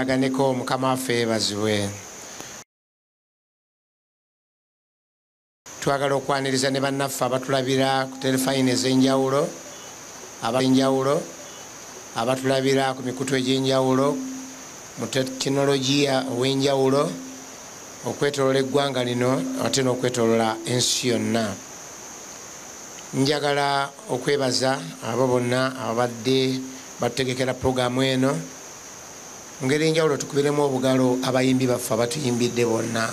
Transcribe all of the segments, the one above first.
tukwataganeko mukama waffe bazibwe. Twagala okwaniriza ne bannaffe abatulabira ku telefayini ez'enjawulo, abatulabira ku mikutu egy'enjawulo, mu tekinologiya ow'enjawulo, okwetolola eggwanga lino ate n'okwetolola ensi yonna. Njagala okwebaza abo bonna ababadde batutegekera puroguramu eno. Mu ngeri enjawulo tukubiremu obugalo abayimbi baffe abatuyimbidde bonna.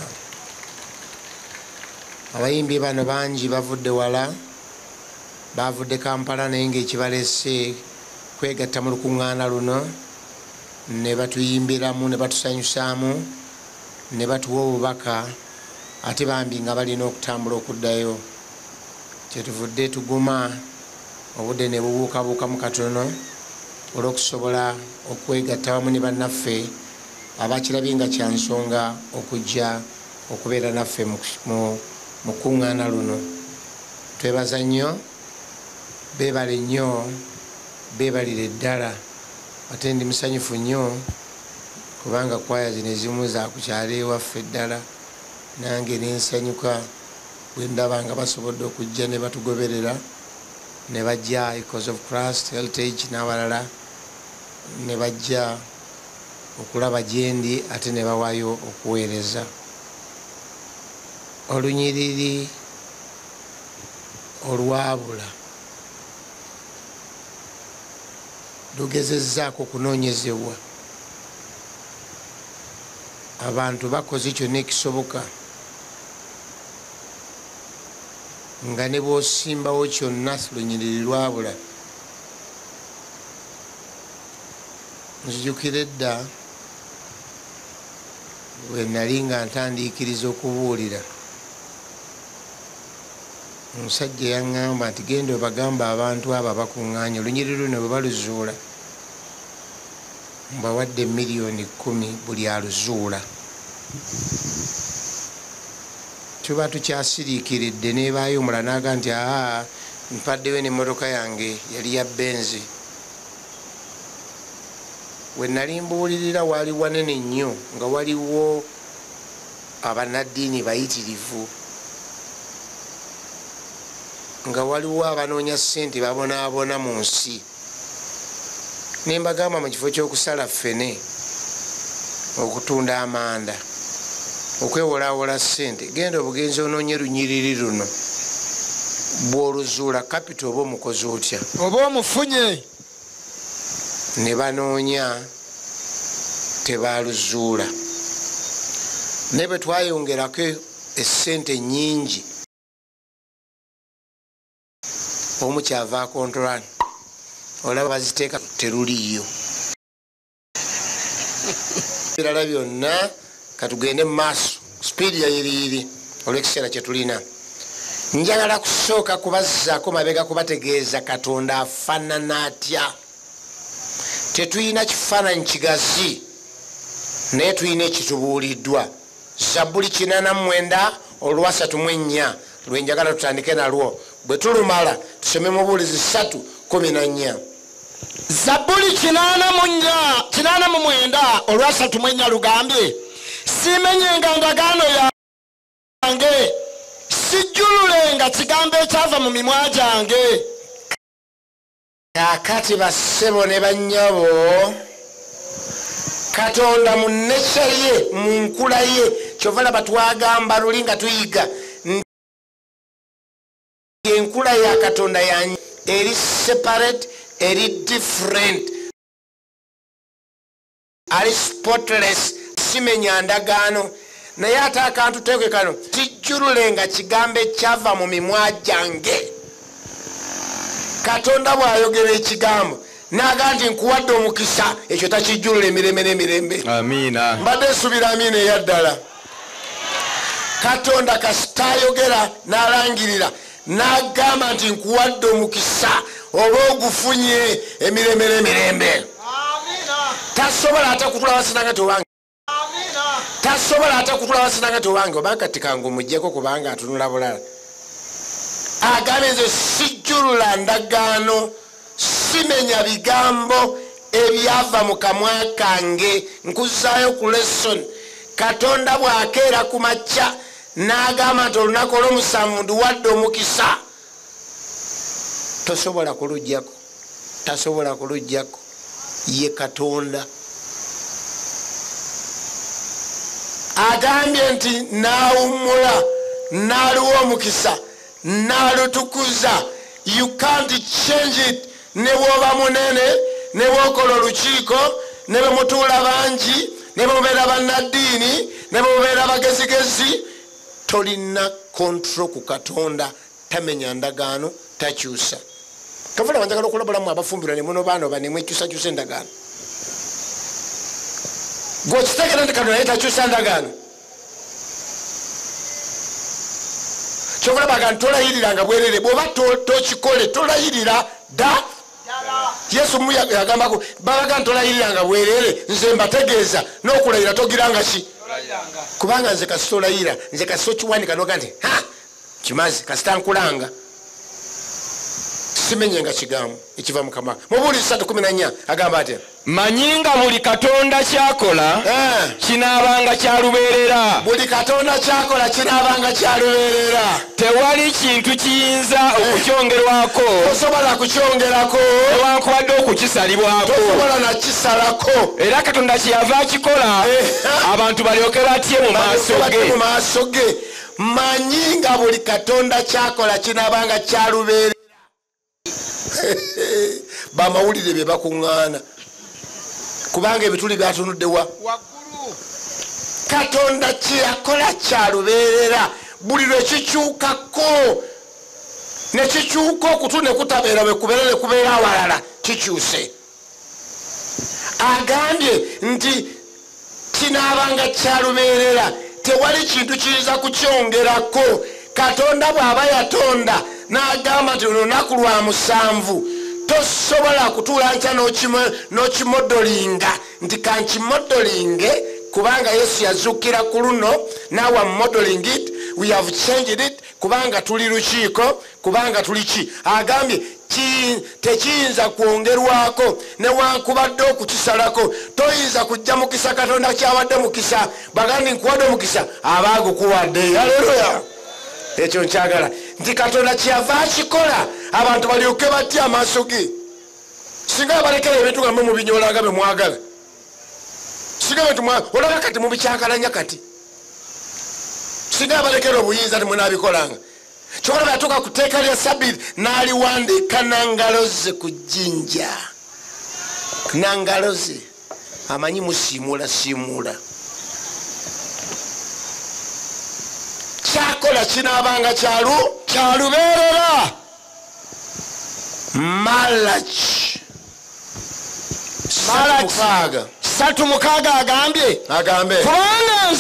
Abayimbi bano bangi bavudde wala, bavudde Kampala naye ng'ekibaleese kwegatta mu lukuŋŋaana luno ne batuyimbiramu ne batusanyusaamu ne batuwa obubaka ate bambi nga balina okutambula okuddayo. Kyetuvudde tuguma obudde ne bubuukabuukamu katono olw'okusobola okwegatta wamu ne bannaffe abakirabye nga kya nsonga okujja okubeera naffe mu kuŋŋaana luno. Twebaza nnyo, beebale nnyo, beebalire ddala. Ate ndi musanyufu nnyo kubanga kwaya zino ezimu zakukyala ewaffe ddala, nange nensanyuka bwe ndaba nga basobodde okujja ne batugoberera ne bajja Echoes of Christ, Heritage n'abalala ne bajja okulaba gyendi ate ne bawaayo okuweereza. Olunyiriri olwabula lugezezzaako okunoonyezebwa. Abantu bakoze kyonna ekisoboka nga ne bw'osimbawo kyonna lunyiriri lwabula. Nzijukira edda bwe nali nga ntandiikiriza okubuulira, omusajja yaŋŋamba nti genda obagamba abantu abo abakuŋŋaanya olunyiriri luno bwe baluzuula mbawadde miliyoni 10 buli aluzuula. Tuba tukyasiriikiridde nebaayo omulala n'aga nti mpaddeyo n'emmotoka yange yali ya benzi. We nali mbuulirira waali wanene nnyo nga waliwo abanaddiini bayitirivu, nga waliwo abanoonya ssente babonaabona mu nsi. Ne mbagamba mu kifo ky'okusala ffene, okutunda amanda, okwewolaawola ssente, genda obugenzi onoonye lunyiriri luno. Bw'oluzuula kapito oba omukozi otya? Oba omufunye. Ne banoonya tebaaluzuula. Ne bwe twayongerako essente nnyingi, omu kyava akontola, olaba baziteeka teruliiyo. Ebirala byonna katugende mu maaso, sipiidi yayiriiri olw'ekiseera kye tulina. Njagala kusooka kubazzaako mabega kubategeeza Katonda afaanana atya. Tetuyina kifaananyi kigazi naye tuyina ekitubuuliddwa. Zabbuli 89 olwa 34 lwe njagala tutandike nalwo. Bwe tulumala tusome mubuulizi 3:14. Zabbuli 89 olwa 34 lugambye, siimenyenga ndagaano yange, sijjululenga kigambo ekyava mu mimwa gyange. Kaakati bassebo ne bannyabo, Katonda mu nnecha ye, mu nkula ye, kyova laba twagamba luli nga tuyiga enkula ya Katonda yanyi eri separate, eri different, ali spotless, simenya ndagaano. Naye ate akantu teeke kano, sijjululenga kigambo ekyava mu mimwa gyange. Katonda bw'ayogera ekigambo n'aga nti nkuwadde omukisa, ekyo takijjulula emirembe n'emirembe. Amiina. Mbadde nsuubira amiina eyaddala. Katonda kasita ayogera n'alangirira n'agamba nti nkuwadde omukisa oba ogufunye emirembe n'emirembe. Tasobola ate kutula wasinanga towange. Tasobola ate kutula wasinanga towange oba kati kangu mujjeko kubanga atunula bulala. Agambye nze sijjulula ndagaano, simenya bigambo ebyava mu kamwa kange. Nkuzaayo ku lesson. Katonda bw'akeera ku makya n'agamba nti olunaku olw'omusanvu nduwadde omukisa, tosobola kuluggyako, tasobola kuluggyako. Ye Katonda agambye nti n'awummula n'aluwa omukisa n'alutukuza. You can't change it. Ne bw'oba munene, ne bw'okola olukiiko, ne bwe mutuula bangi, ne bwe mubeera bannaddiini, ne bwe mubeera bagezigezi, tolina kontrol ku Katonda. Tamenya ndagaano, takyusa. Kavula banjagala okulabulamu abafumbirwa ne muno baano bane mwekyusakyusa endagaano. Gwekitegera nti Katonda naye takyusa ndagaano. Kyokulabaga nti tolayiriranga bwerere, bw'oba tokikole tolayirira da. Yesu mu yagambako babaga nti tolayiriranga bwerere, nze mbategeeza n'okulayira togiranga ki. Kubanga nze kasi tolayira, nze kasi tokiwanika noga nti kimazi kasita nkulanga. Simenyenga kigambo ekiva mu kamwa. Mubuuli 3:14 agamba atya, manyinga buli Katonda kyakola kinaabanga kyalubeerera. Buli Katonda kyakola kinaabanga kyalubeerera. Tewali kintu kiyinza okukyongerwako, tosobola kukyongerako newankubadde okukisalibwako, tosobola nakisalako. Era Katonda kyeyava akikola abantu balyoke batye mu maaso ge. Manyinga buli Katonda kyakola kinaabanga kyalubeerera. Bamawulire bye bakuŋŋaana kubanga ebituli byatunudde waggulu. Katonda kyeyakola kyalubeerera. Buli lwe kikyukako ne kikyuka okutu ne kutabeera bwe kubeera ne kubeera awalala kikyuse. Agambye nti kinaabanga kyalubeerera, tewali kintu kiyinza kukyongerako. Katonda bw'aba yatonda n'agamba nti olunaku lwa musanvu tosobola kutuula nkya n'okimodolinga nti kankimodolinge, kubanga Yesu yazuukira ku luno. Now I'm modeling it, we have changed it, kubanga tuli lukiiko, kubanga tuli ki. Agambye tekiyinza kwongerwako newankubadde okukisalako. Toyinza kujja mukisa Katonda kyawadde mukisa bagandi nkuwadde omukisa abaagukuwadde. Haleluya. Ekyo nkyagala nti Katonda kyeyava akikola abantu balyoke batya amaaso ge. Singa balekera ebintu nga mu binyolanga bye mwagala, singa bintu olaba kati mubikyakalanya kati, singa balekera obuyinza temunaabikolanga. Kyokala batuuka ku tteeka lya Ssabbiiti n'aliwandiika nangalo ze ku jjinja. Nangalo ze amanyi musiimuula. Kyakola kinaabanga kyalubeerera. Malachi 3:6 agambye kubanga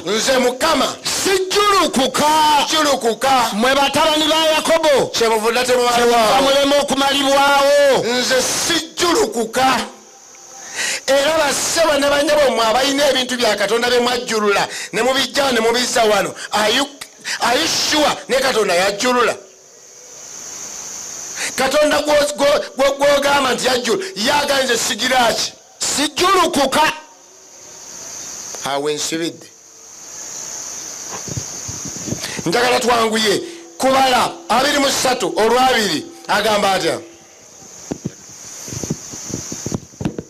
nze Mukama sijjulukuka mwe batabani ba Yakobo mulema okumalibwawo. Nze sijjulukuka. Era bassebo ne banyabo mmwe abalina ebintu bya Katonda bye mwajjulula ne mubijja ne mubizza wano. Are you sure ne Katonda yajjulula? Katonda gw'ogamba nti yajjula yaganze sigiraki sijjulukuka. Awe nsibidde. Njagala twanguye kubala 23:2 agamba atya.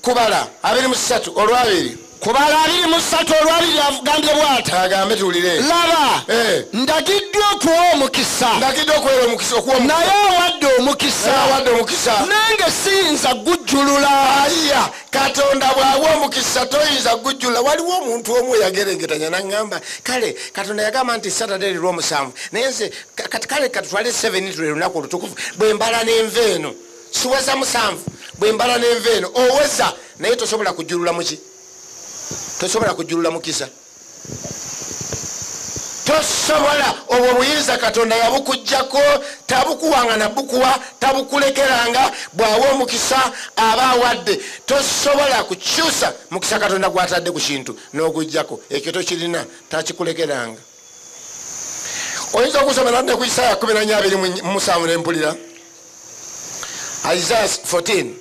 Kubala 23:2. Kubala 23:2 agambye bw'ati. Agambe tuwulire. Laba ndagiddwa okuwa omukisa. Naye awadde omukisa. Nange siyinza gujjulula. Aya Katonda bw'awa omukisa toyinza gujjulula. Waliwo omuntu omu yagerengetanya n'aŋŋamba kale Katonda yagamba nti Saturday lw'omusanvu naye nze kale katutwale 7 lwe lunaku olutukuvu bwe mbala n'enva eno siweza musanvu bwe mbala n'enva eno oweza naye tosobola kujjulula muki. Tosobola kujjulula mukisa. Tosobola. Obwo buyinza Katonda yabukujjako, tabukuwanga na bukuwa, tabukulekeranga. Bw'awa omukisa aba awadde. Tosobola kukyusa mukisa Katonda gw'atadde ku kintu n'ogujjako. Ekyo tokirina, takikulekeranga. Oyinza okusomera ne ku Isaya 14:7 ne mpulira. Isaiah 14.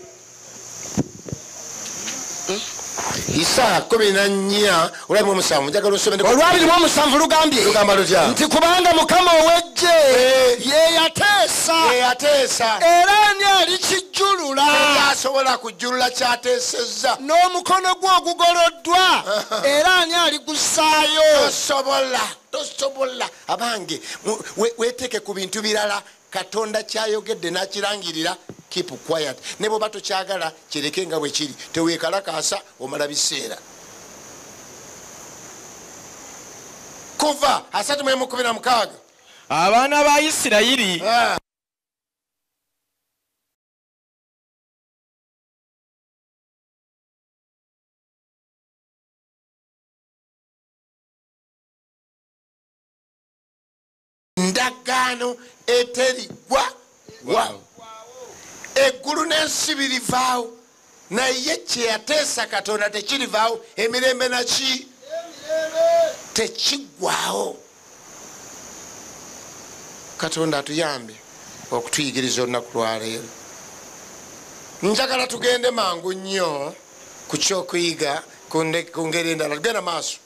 Isa 14 olwa musanvu njagala osome olwabiri mu musanvu lugambye lugamba lutya nti kubanga Mukama ow'eggye ye yateesa era ani alikijjulula asobola kujjulula kyateesezza n'omukono gwe ogugoloddwa era ani aligussaayo tosobola abange weteeke ku bintu birala Katonda kyayogedde n'akirangirira keep quiet ne bwe bato kyagala kireke nga bwe kiri teweekalakaasa omala biseera Kuva 3:16 abaana ba Isirayiri ndagaano eterigwa eggulu n'ensi birivaawo naye kyeyateesa Katonda tekirivaawo emirembe naki tekiggwaawo Katonda atuyambe okutuyigiriza olunaku lwaleero njagala tugende mangu nnyo ku kyokuyiga ku ngeri endala tugenda maaso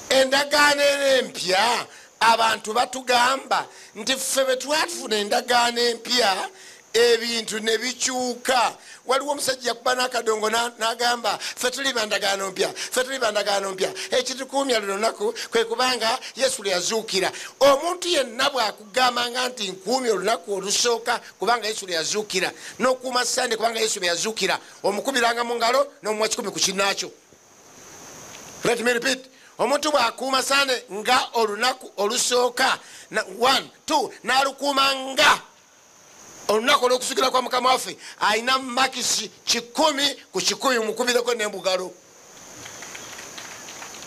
endagaano empya abantu batugamba nti ffe bwe twatufuna endagaano empya ebintu ne bikyuka waliwo omusajja yakuba n'akadongo n'agamba ffe tuli bandagaano mpya ekitukuumya luno lunaku kwe kubanga Yesu lwe yazuukira omuntu yenna bw'akugambanga nti nkuumya olunaku olusooka kubanga Yesu lwe yazuukira n'okuuma Sande kubanga Yesu lwe yazuukira omukubiranga mu ngalo n'omuwa 10 ku kinnaakyo. Let me repeat. Omuntu bw'akuuma Sande nga olunaku olusooka 1 2 n'alukuuma nga olunaku olw'okusuukira kwa Mukama waffe alina makisi 10 ku 10 mukubireko n'embugalo.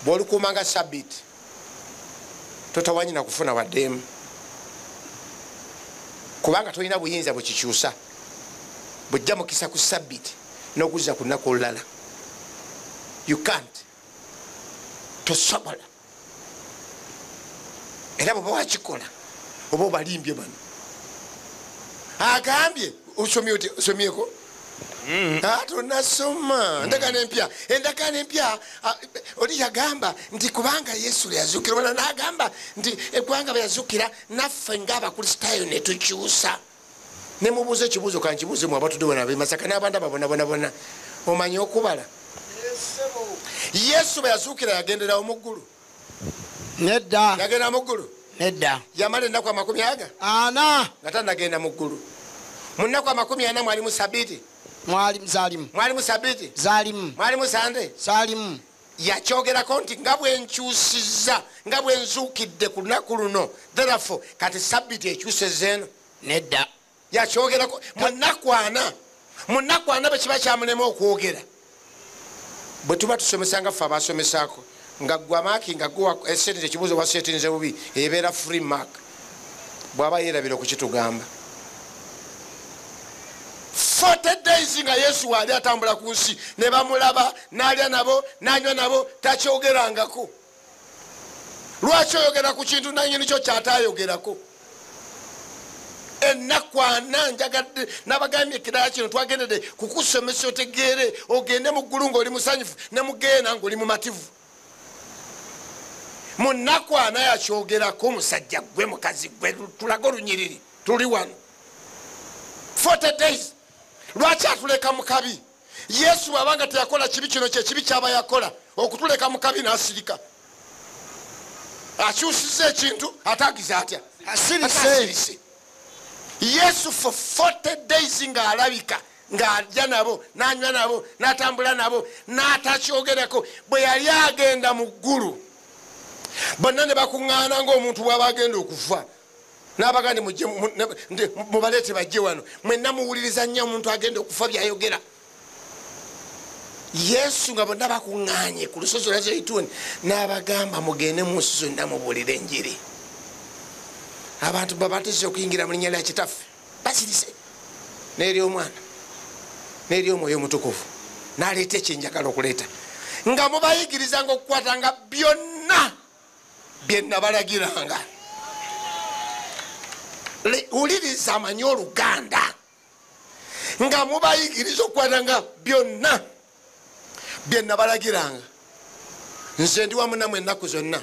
Bw'olukuuma nga Sabbiiti totawanyina kufuna waddeemu kubanga tolina buyinza bukikyusa bujja mukisa ku Sabbiiti n'okuzza ku lunaku olulala. You can't. Tosobola era bw'oba wakikola oba obalimbye bano agambye osomyeko tonasoma endagaano empya oli yagamba nti kubanga Yesu lwe yazuukira wala n'agamba nti eggwanga bwe yazuukira naffe ng'abakristaayo ne tukyusa ne mubuuza ekibuuzo kankibuuze mu abatudde bona bemasaka n'abantu ababona omanyi okubala Yesu bwe yazuukira yagendera mu ggulu nedda yagenda mu ggulu nedda yamala ennaku 40 nga tannagenda mu ggulu mu nnaku 40 mwalimu Sabbiiti mwalimu Sabbiiti mwalimu Sande saalimu yakyogerako nti nga bwe nkyusizza nga bwe nzuukidde ku lunaku luno therefore kati Sabbiiti ekyusezza eno nedda yakyogerako mu nnaku ana bwe kiba kyamulema okwogera bwe tuba tusomesanga ffe abasomesaako nga gwa maaki nga guwa esente ekibuuzo wasetinze bubi ebeera free mark bw'aba yeerabira okukitugamba 40 days nga Yesu waali atambula ku nsi ne bamulaba n'alya nabo n'anywa nabo takyogerangako. Lwaki oyogera ku kintu nannyini kyo kyataayogerako? Ennaku ana njagadde n'abagambye ekirala kino twagendedde kukusomesa otegeere ogende mu ggulu ng'oli musanyufu ne mugeena ng'oli mumativu. Mu nnaku ana yakyogerako musajja gwe mukazi gwe tulaga olunyiriri tuli wano 40 days. Lwaki atuleka mu kabi? Yesu bw'abanga teyakola kibi kino kyekibi kyaba yakola okutuleka mu kabi n'asirika. Akyusizza ekintu ataagiza atya? Asirise. Yesu for 40 days ng'alabika ng'alya nabo n'anywa nabo n'atambula nabo n'atakyogerako. Bwe yali agenda mu ggulu bonna ne bakuŋŋaana ng'omuntu bw'aba agenda okufa n'abagandi mubaleete bajje wano mwenna muwuliriza nnyo omuntu agenda okufa byayogera. Yesu nga bonna bakuŋŋaanye ku lusozi lwa Zeyituuni n'abagamba mugende mu nsi zonna mubuulire enjiri. Abantu babatiza okuyingira mu linnya lya Kitaffe basirise n'eri omwana n'eri omwoyo omutukuvu n'aleeta ekyenjagala okuleeta nga mubayigirizanga okukwatanga byonna bye nabalagiranga. Wuliriza amanyi Oluganda nga mubayigiriza okukwatanga byonna bye nabalagiranga nze ndi wamu namwe ennaku zonna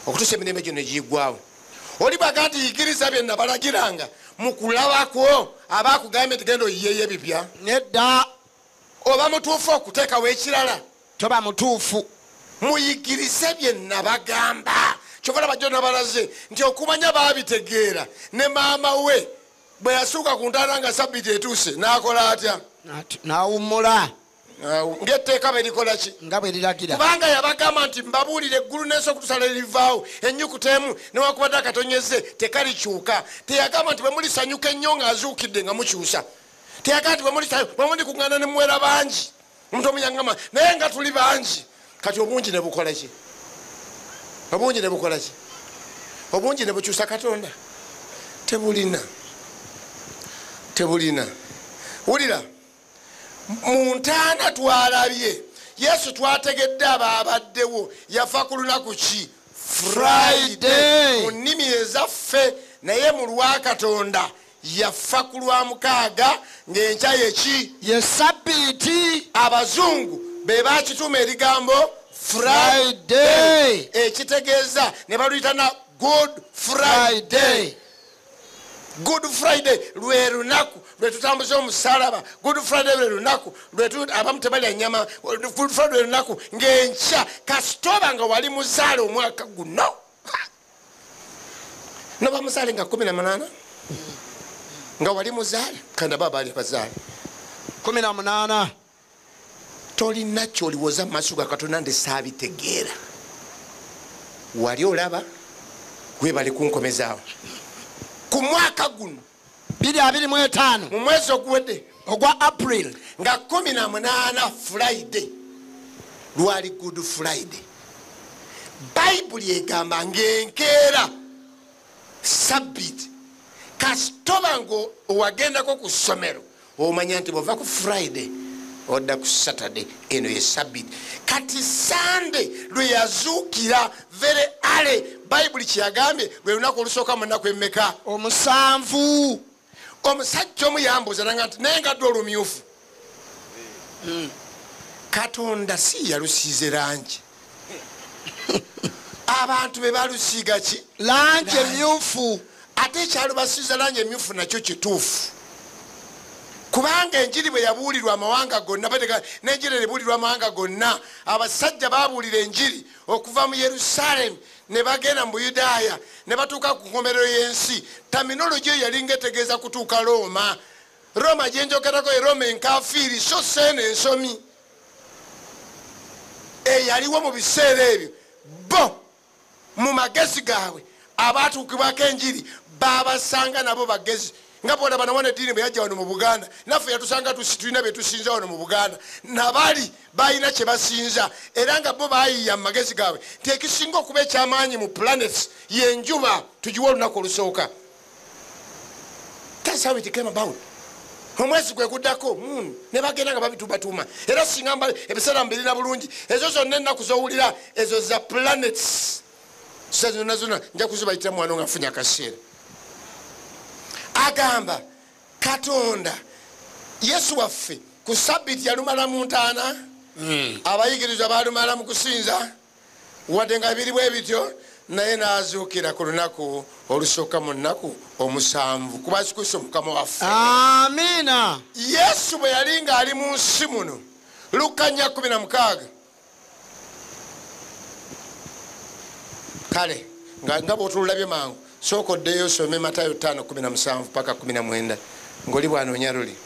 okutuusa emirembe gyo negigwawo. Oli baga nti yigiriza bye nabalagiranga mu kulabako abakugambye tigenda oyiyeyo ebipya. Nedda. Oba mutuufu okuteekawo ekirala? Toba mutuufu. Muyigirize bye nabagamba. Kyova bajjo nabalaze nti okumanya baabitegeera ne maama we bwe yasuuka ku ntaana nga Ssabbiiti etuuse n'akola atya? N'awummula. Ng'etteeka bwe likola ki? Nga bwe liragira. Kubanga yabagamba nti mbabuulire eggulu n'ensi okutusala livaawo ennyukuta emu newakubadde akatonyeze tekalikyuka. Teyagamba nti bwe mulisanyuka ennyo ng'azuukidde nga mukyusa. Teyagamba nti bwe mulikuŋŋaana ne muwera bangi omuntu omuyangama naye nga tuli bangi. Kati obungi ne bukola ki? Obungi ne bukola ki? Obungi ne bukyusa Katonda? Tebulina. Tebulina. Wulira, mu ntaana twalabye Yesu twategedde abaabaddewo yafa ku lunaku ki? Friday. Mu nnimi ezaffe naye mu lwa Katonda yafa ku lwa mukaaga ng'enkya yeki? Ye Ssabbiiti. Abazungu be bakituuma erigambo Friday. Ekitegeeza ne baluyita na Good Friday. Good Friday lwe lunaku lwe tutambuza omusalaba. Good Friday lwe lunaku lwe abamu tebalya nnyama. Good Friday lwe lunaku ng'enkya kasitoba nga wali muzaale omwaka guno noba muzaale nga 18 nga wali muzaale kandi baba ali bazaale 18. Tolina kyoliwoza mu maaso ga Katonda nde saabitegeera. Wali olaba webale kunkomezaawo ku mwaka guno 2025 mu mwezi oguwedde ogwa April nga 18 Friday lwali Good Friday. Bayibuli egamba ng'enkeera Ssabbiiti kasitoba ngo owagendako ku ssomero omanya nti bwova ku Friday odda ku Saturday eno ye Ssabbiiti. Kati Sunday lwe yazuukira very early. Bayibuli kyeyagambye lwe lunaku olusooka mu nnaku emmeka? 7. Omusajja omu yambuuza nanga nti naye ngadde olumyufu. Katonda si yalusiize langi. Abantu be balusiiga ki? Langi emyufu. Ate ekyalubasiiza langi emyufu nakyo kituufu. Kubanga enjiri bwe yabuulirwa amawanga gonna n'enjiri ebuulirwa amawanga gonna abasajja babuulira enjiri okuva mu Yerusaalemi ne bagenda mu Buyudaaya ne batuuka ku nkomerero y'ensi. Terminology eyo yali ng'etegeeza kutuuka Roma. Roma gye njogerako ye Roma enkafiiri so seeno ensomi eyaliwo mu biseera ebyo. Bo mu magezi gaabwe abaatuukibwako enjiri baabasanga nabo bagezi. Nga bwolaba nawana eddiini bwe yajja wano mu Buganda naffe yatusanga tulina bye tusinza wano mu Buganda nabali balina kye basinza era nga bo baayiya mu magezi gaabwe nti ekisinga okuba ekyamaanyi mu planets yenjuba tugiwa olunaku olusooka. That's how it came about. Omwezi gwe guddako ne bagenda nga babituumatuuma era singa mbale ebiseera mbirina bulungi ezo zonna ennaku zowulira ezo za planets zonna zonna nja kuzibayitira mwana nga nfunye akaseera. Agamba Katonda Yesu waffe ku Ssabbiiti yalumala mu ntaana. Abayigirizwa balumala mu kusinza wadde nga biri bwe bityo naye n'azuukira ku lunaku olusooka mu nnaku 7 kuba Yesu Kristo Mukama waffe. Amiina. Yesu bwe yali ng'ali mu nsi muno Luka 4:16 kale nga bw'otululabye mangu sooka oddeyo osome Matayo 5:17 paka 19 ng'oli bwanoonya luli.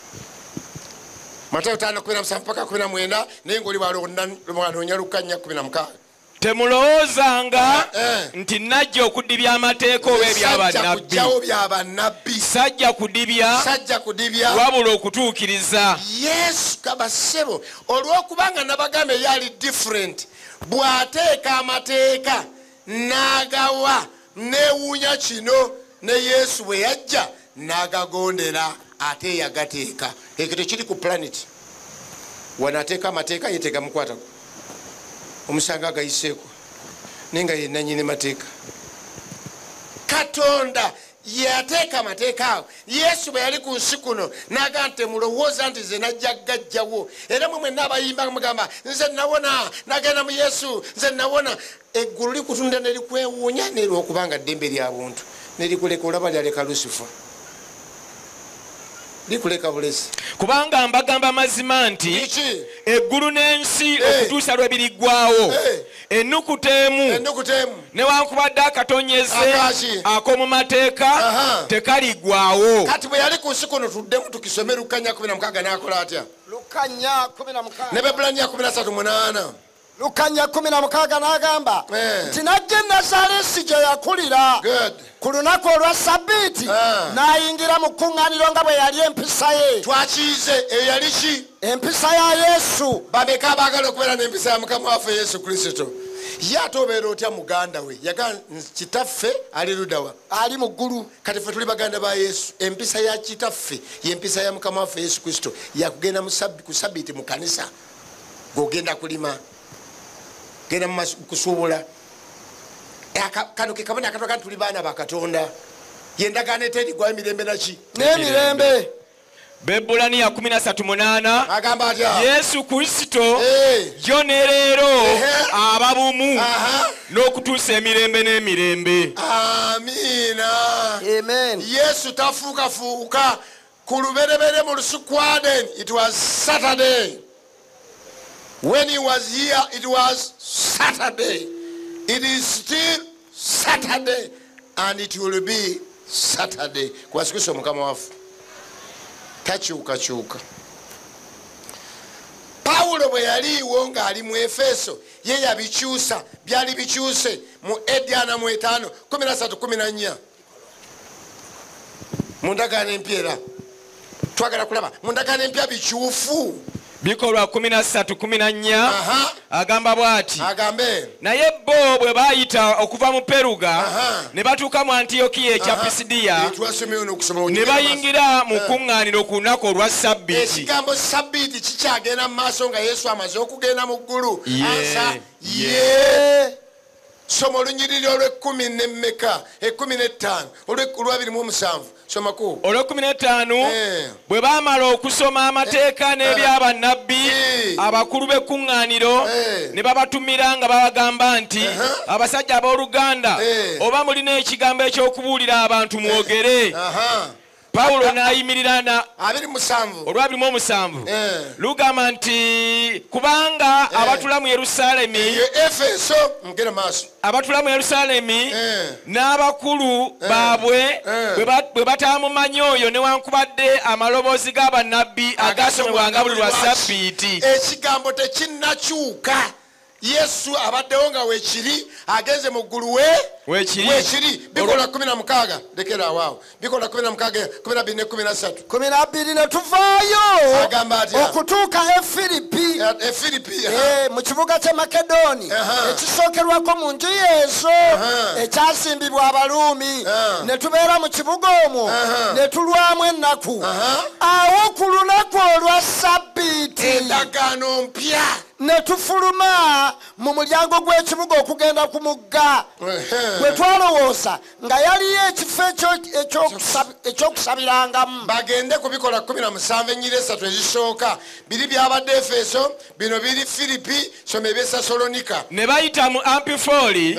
Matayo 5:17 paka 19 naye ng'oli bwanoonya Luka 4:16. Temulowoozanga nti najja okudibya amateeka oba ebyabannabbi. Sajja kudibya wabula okutuukiriza. Yesu kabasebo olw'okubanga nabagamba yali different bw'ateeka amateeka n'agawa newuunya kino ne Yesu bwe yajja n'agagondera ate yagateeka. Ekyo tekiri ku planet wano ateeka amateeka yeteega mukwatako omusanga agayiseeko naye nga yenna nyine mateeka. Katonda yateeka amateeka awo. Yesu bwe yali ku nsi kuno n'agamba nti mulowooza nti nze najja gajjawo, era mwe mwenna abayimba mugamba nze nawona, nagenda mu Yesu nze nawona. Eggulu likutunda ne likwewuunya n'olwokubanga ddembe lya buntu ne likuleka, olaba lyaleka Lusifa likuleka bulesi. Kubanga mbagamba mazima nti eggulu n'ensi okutuusa lwe biriggwaawo ennukuta emu newankubadde akatonyeze ak'omu mateeka tekaliggwaawo. Kati bwe yali ku nsi kuno tuddemu tukisome Luka 16 n'akola atya? Luka 16 ne Bebulaniya 13:8. Luka 16 n'agamba nti najja e Nazaaleesi gye yakulira ku lunaku olwa Ssabbiiti n'ayingira mu kkuŋŋaaniro nga bwe yali empisa ye. Twakiyize eyo yali ki? Empisa ya Yesu. Bameka abaagala okubeera n'empisa ya Mukama waffe Yesu Kristo? Ye ate obeera otya muganda we? Yagamba kitaffe ali ludawa? Ali mu ggulu. Kati ffe tuli baganda ba Yesu. Empisa ya kitaffe y'empisa ya Mukama waffe Yesu Kristo, yakugenda ku Ssabbiiti mu kanisa g'ogenda kulima, genda kusuubula. Kano ke kabona akatoka tuli baana ba Katonda. Yendagaano eterigwayo emirembe naki? N'emirembe. Bebulaniya 13:8 agamba atya? Yesu Kristo yo ne leero ababumu n'okutuusa emirembe n'emirembe. Amiina. Amen. Yesu tafuukafuuka. Ku luberebere mu lusuku Aden, it was Saturday. When he was here, it was Saturday. It is still Saturday, and it will be Saturday. Kwasikiso Mukama waffe takyukakyuka. Pawulo bwe yaliiwo ng'ali mu Efeso, ye yabikyusa, byali bikyuse mu Ediana 5:13-14 mu ndagaano empya. Era twagala kulaba mu ndagaano empya bikyufu. Bikolwa 13:14 agamba bw'ati, naye bo bwe baayita okuva mu Peruga ne batuuka mu Antiyokiya ekya Pisidiya ne bayingira mu kuŋŋaaniro ku lunaku olwa Ssabbiiti. Ekigambo Ssabbiiti kikyagenda mu maaso nga Yesu amaze okugenda mu ggulu. Soma olunyiriri olw'15 olw'27 somako. Olw'15 bwe baamala okusoma amateeka n'ebyabannabbi, abakulu b'ekkuŋŋaaniro ne babatumira nga babagamba nti, abasajja abooluganda, oba mulina ekigambo eky'okubuulira abantu mwogere. Pawulo n'ayimirira na olwa 27 lugamba nti kubanga abatula mu Yerusaalemi n'abakulu baabwe bwe bataamumanyi oyo newankubadde amaloboozi g'abannabbi agasomebwanga buli lwa Ssabbiiti. Ekigambo tekinnakyuka. Yesu abaddewo nga weekiri agenze mu ggulu weekiri. Bikola 16 lekera awaawo. Bikola 16 12 ne tuvaayo agamba atya? Okutuuka e Filipi mu kibuga ky'e Makedoni ekisookerwako mu nju ezo ekyasimbibwa Abaruumi. Ne tubeera mu kibuga omwo ne tulwamu ennaku. Awo ku lunaku olwa Ssabbiiti endagaano mpya ne tufuluma mu mulyango gw'ekibuga okugenda ku mugga. Bwe twalowooza nga yaliyo ekifo ekyokusabirangamu. Bagende ku Bikola 17:3 ezisooka. Biri byabadde Efeso, bino biri Filipi, soma eby'Esasalonika. Ne bayita mu Ampifooli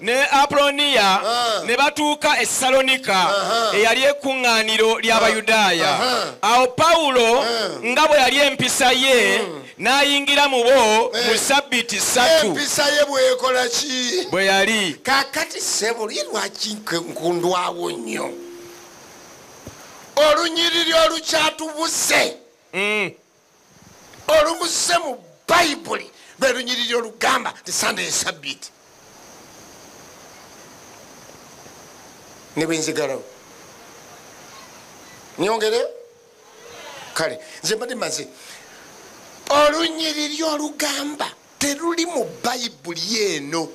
ne Apoloniya ne batuuka e Salonika eyali ekkuŋŋaaniro ly'Abayudaaya. Awo Pawulo nga bwe yali empisa ye n'ayingira mu bo mu Ssabbiiti 3. Empisa ye bwekola ki? Bwe yali. Kaakati ssebo lye lwaki nkundwawo nnyo? Olunyiriri olukyatubuze olumusse mu Bayibuli lwe lunyiriri olugamba nti Sunday Ssabbiiti. Ne bwe nzigalawo nyongere kale nze mbadde maze olunyiriri olugamba teruli mu Bayibuli eno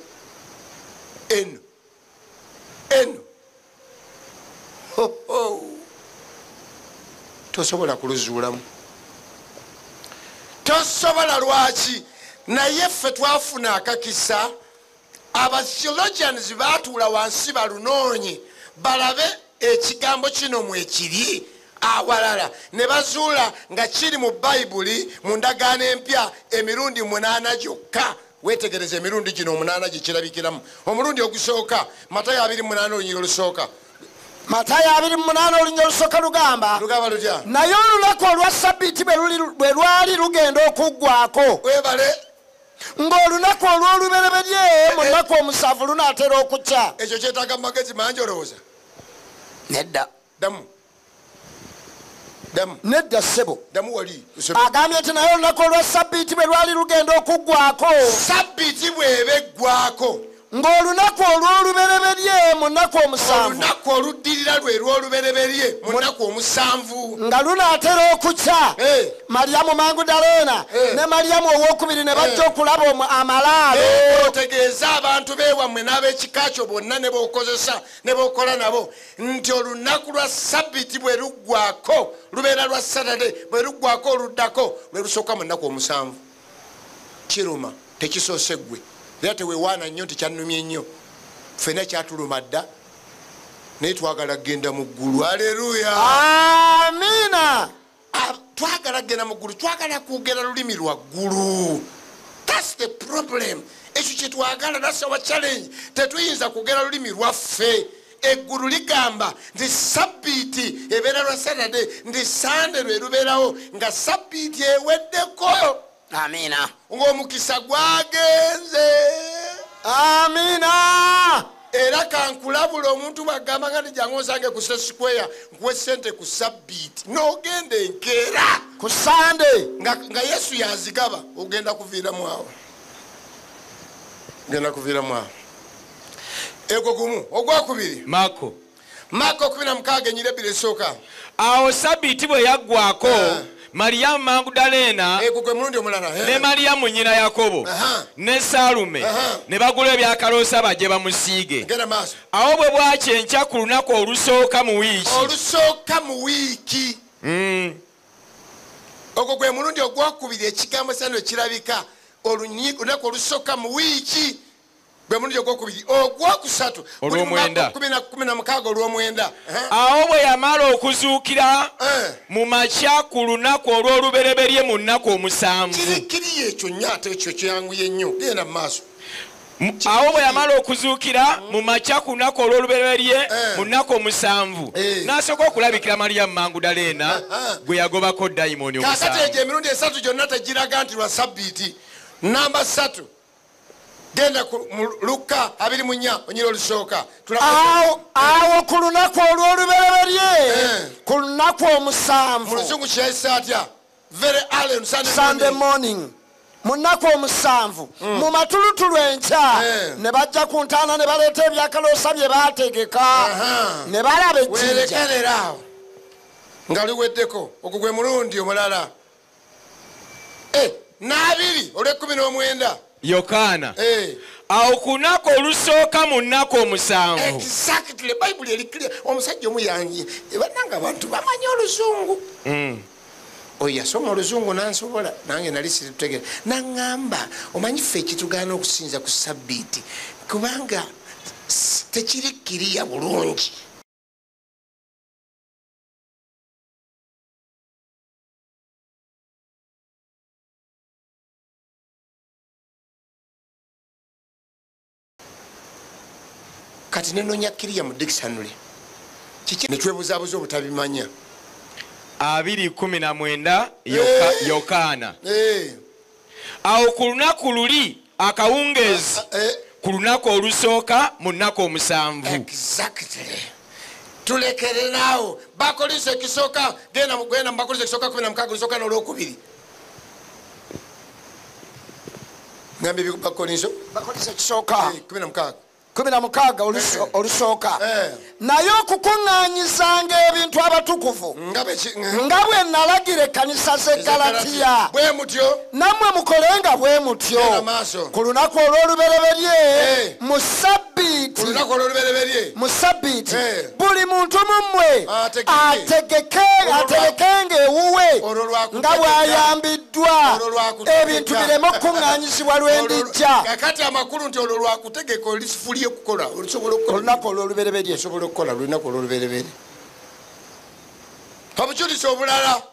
tosobola kuluzuulamu, tosobola. Lwaki? Naye ffe twafuna akakisa. Abatheologians baatuula wansi balunoonye balabe ekigambo kino mwekiri awalala ne bazuula nga kiri mu bayibuli mu ndagaano empya emirundi 8 gyokka. Wetegereza emirundi gino 8 gyekirabikiramu. Omulundi ogusooka Matayo 28 olunyiri olusooka. Matayo 28 olunyiri olusooka lugamba lutya? Naye olunaku olwa Ssabbiiti bwe lwali lugenda okuggwaako. Webale. Ng'olunaku olw'olubereberye mu nnaku omusanvu lunaatera okukya. Ekyo kyetaaga mu magezi mangi olowooza? Nedda. Nedda ssebo. Wali. Agambye nti naye olunaku olwa Ssabbiiti bwe lwali lugenda okuggwaako. Ssabbiiti bw'eba eggwaako. Ng'olunaku olw'olubereberye mu nnaku omusanvu. Olunaku oluddirira lwe lw'olubereberye mu nnaku omusanvu. Nga lunaatera okukya. Maliyamu Magudaleena ne Maliyamu owookubiri ne bajja okulaba amalaalo. Otegeeza abantu beewammwe n'ab'ekika kyo bonna ne b'okozesa ne b'okola nabo nti olunaku lwa Ssabbiiti bwe luggwaako lubeera lwa Satade bwe luggwaako oluddako lwe lusooka mu nnaku omusanvu. Kiruma tekisoose ggwe. Era teweewaana nnyo nti kyannumye nnyo. Ffenna kyatuluma dda naye twagala kgenda mu ggulu. Aleluya. Amiina. Twagala kgenda mu ggulu, twagala kwogera lulimi lwa ggulu. That's the problem. Ekyo kye twagala, that's our challenge. Tetuyinza kwogera lulimi lwaffe. Eggulu ligamba nti Ssabbiiti ebeera lwa Satade, nti Sande lwe lubeerawo nga Ssabbiiti eweddeko. Amiina. Ng'omukisa gwagenze. Amiina. Era kankulabula omuntu bw'agamba nga nti jangu onsange ku Square nkuwe ssente ku Ssabbiiti n'ogenda enkeera ku Sande nga Yesu yazigaba ogenda kuviiramu awo. Ego gumu. Ogwakubiri Marko 16:2 esooka. Awo Ssabbiiti bwe yaggwaako Maliyamu Magudaleena ne Maliyamu nnyina Yakobo ne Saalume ne bagula ebyakaloosa bajje bamusiige. Awo bwe bwakya enkya ku lunaku olusooka mu wiiki. Ogwo gwe mulundi ogwakubiri ekigambo sano kirabika olunaku olusooka mu wiiki. Gwe mulundi ogwokubiri. Ogwokusatu 16 olw'omwenda. Awo bwe yamala okuzuukira mu makya ku lunaku olw'olubereberye mu nnaku omusanvu. Kiri ekyo nnyo ate ekyo kyanguye nnyo. Genda mu maaso. Awo bwe yamala okuzuukira mu makya ku lunaku olw'olubereberye mu nnaku omusanvu n'asooka okulabikira Maliyamu Magudaleena gwe yagobako dayimooni omusanvu. Kaakati egyo emirundi esatu gyonna tegiraga nti lwa Ssabbiiti. Namba 3 genda ku Luka 24 onyiri olusooka. Awo ku lunaku olw'olubereberye ku lunaku omusanvu. Mu Luzungu kyayisa atya? Very early on Sunday morning. Mu nnaku omusanvu mu matulutulu enkya ne bajja ku ntaana ne baleeta ebyakaloosa bye baategeka ne balaba ejjinja. Weerekerera awo nga liweddeko. Ogwo gwe mulundi omulala. N'abiri olw'19 Yokaana. Awo ku lunaku olusooka mu nnaku omusanvu. Exactly. Bayibuli erikirya. Omusajja omu yangi bannanga abantu bamanyi Oluzungu. Oyo yasoma Oluzungu nansobola nange nali siritutegeera. Naŋŋamba omanyi ffe ekitugaana okusinza ku Ssabbiiti kubanga tekiri kiriya bulungi. Kati nenonya kiriya mu dictionary. Kiki ne twebuzabuza obutabimanya. 2:19 Yokaana. Awo ku lunaku luli akawungeezi ku lunaku olusooka mu nnaku omusanvu. Exactly. Tulekere naawo bakolise ekisooka genda mu bakolise ekisooka 16 olusooka n'olwokubiri. Ngambe bakolise ekisooka 16 olusooka. Naye okukuŋŋaanyizanga ebintu abatukuvu nga bwe nalagira ekkanisa z'e Galatiya nammwe mukolenga bwe mutyo ku lunaku olw'olubereberye mu sabbiiti buli muntu mummwe ategekenga ewuwe nga bw'ayambiddwa ebintu bireme okuŋŋaanyizibwa lw'endijja kakati amakulu nti olwo lwakutegeka olisifulye okukola olunaku olw'olubereberye osobola okukola lunaku olw'olubereberye obujulizi obulala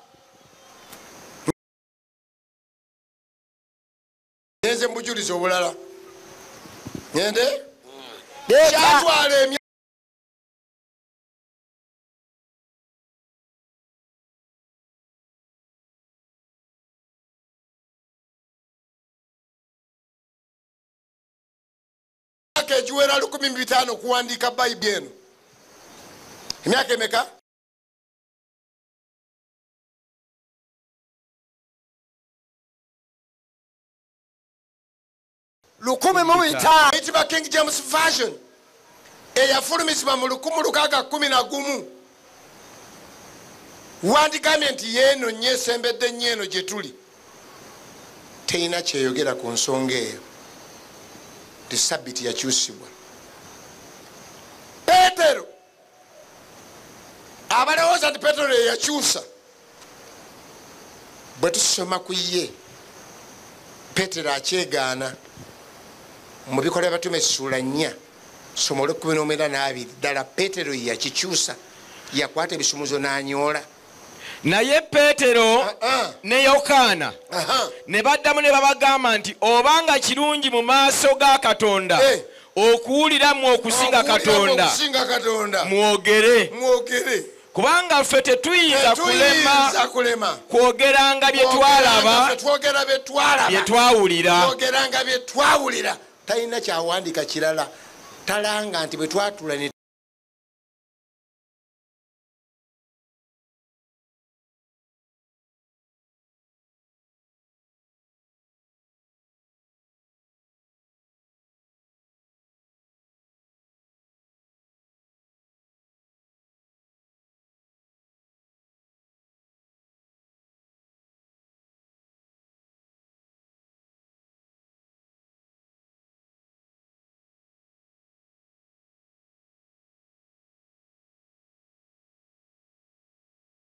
ngenze mu bujulizi obulala ngende kyatwala emyaka egiwera 1500 okuwandiika bayibuli eno emyaka emeka eyitibwa King James Version eyafulumizibwa mu 1611 wandigamye nti yeeno nnyo esembedde nnyo eno gye tuli terina kyeyogera ku nsonga eyo ti sabbiiti yakyusibwa. Peetero abalowooza nti Peetero yeyakyusa bwe tusoma ku ye Peetero akyegaana mu Bikolwa by'Abatume essula 4 soma 19 ddala Peetero yakikyusa yakwata ebisumuzo n'anyoola. naye Peetero ne Yokaana ne baddamu ne babagamba nti obanga kirungi mu maaso ga Katonda okuwuliramu okusinga Katonda mwogere kubanga ffe tetuyinza kulema kwogeranga bye twawulira. Talina kyawandiika kirala talanga nti bwe twatula ne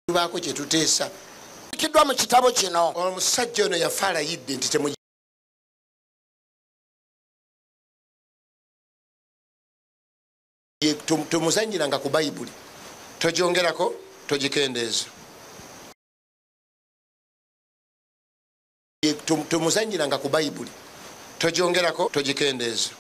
tubaako kye tuteesa kiddwa mu kitabo kino. Omusajja ono yafa alayidde nti tomuzanyiranga ku bayibuli togyongerako togikendeeza. Tomuzanyiranga ku bayibuli togyongerako togikendeeza.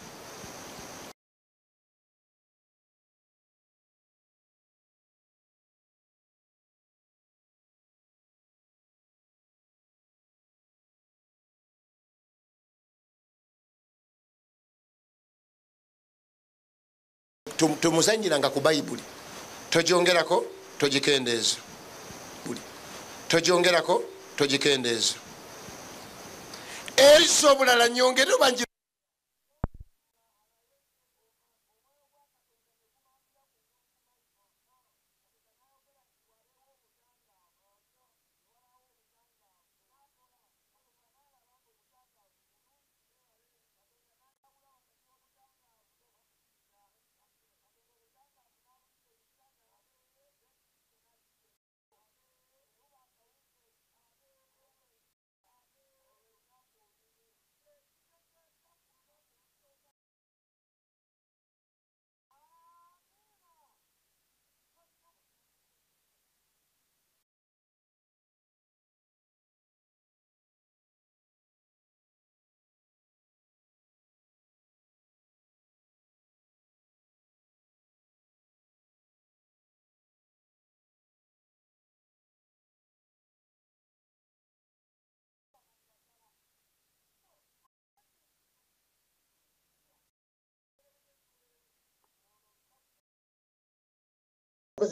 Tomuzanyiranga ku bayibuli togyongerako togikendeeza. Togyongerako togikendeeza. Eriso obulala nyongere bangi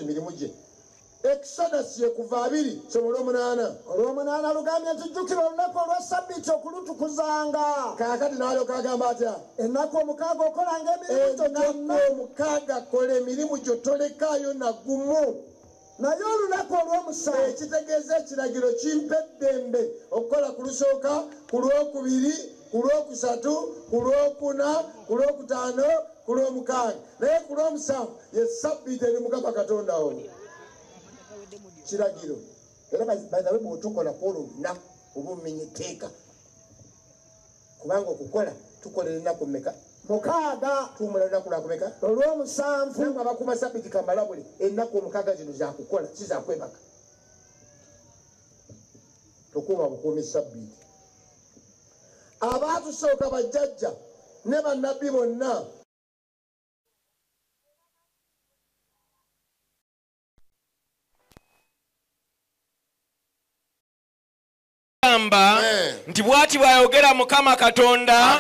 emirimu gye. Exodus kuva 2 somo olw'omunaana lugambye nti jjukira olunaku olw'essabbiiti okulutukuzanga. Kaakati n'alyoka agamba atya? Ennaku omukaaga okolanga emirimu gyo gyonna. Omukaaga kola emirimu gyo tolekaayo na gumu. naye olunaku olw'omusanvu ekitegeeza ekiragiro kimpa eddembe okukola ku lusooka, ku lwokubiri, ku lwokusatu, ku lwokuna, ku lwokutaano, ku lwomukaaga, naye ku lw'omusanvu ye Ssabbiiti eri Mukama Katonda wo. Kiragiro era bazawe bw'otukola ku olwo lunaku oba omenya etteeka, kubanga okukola tukolera ennaku mmeka? mukaaga. Tuwumula lunaku lwakumeka? olw'omusanvu. Namwe abakuuma Ssabbiiti kambalabule ennaku omukaaga zino zakukola si zakwebaka. Tukuuma bukuumi Ssabbiiti. Abaatusooka bajjajja ne bannabbi bonna nti bw'ati bw'ayogera Mukama Katonda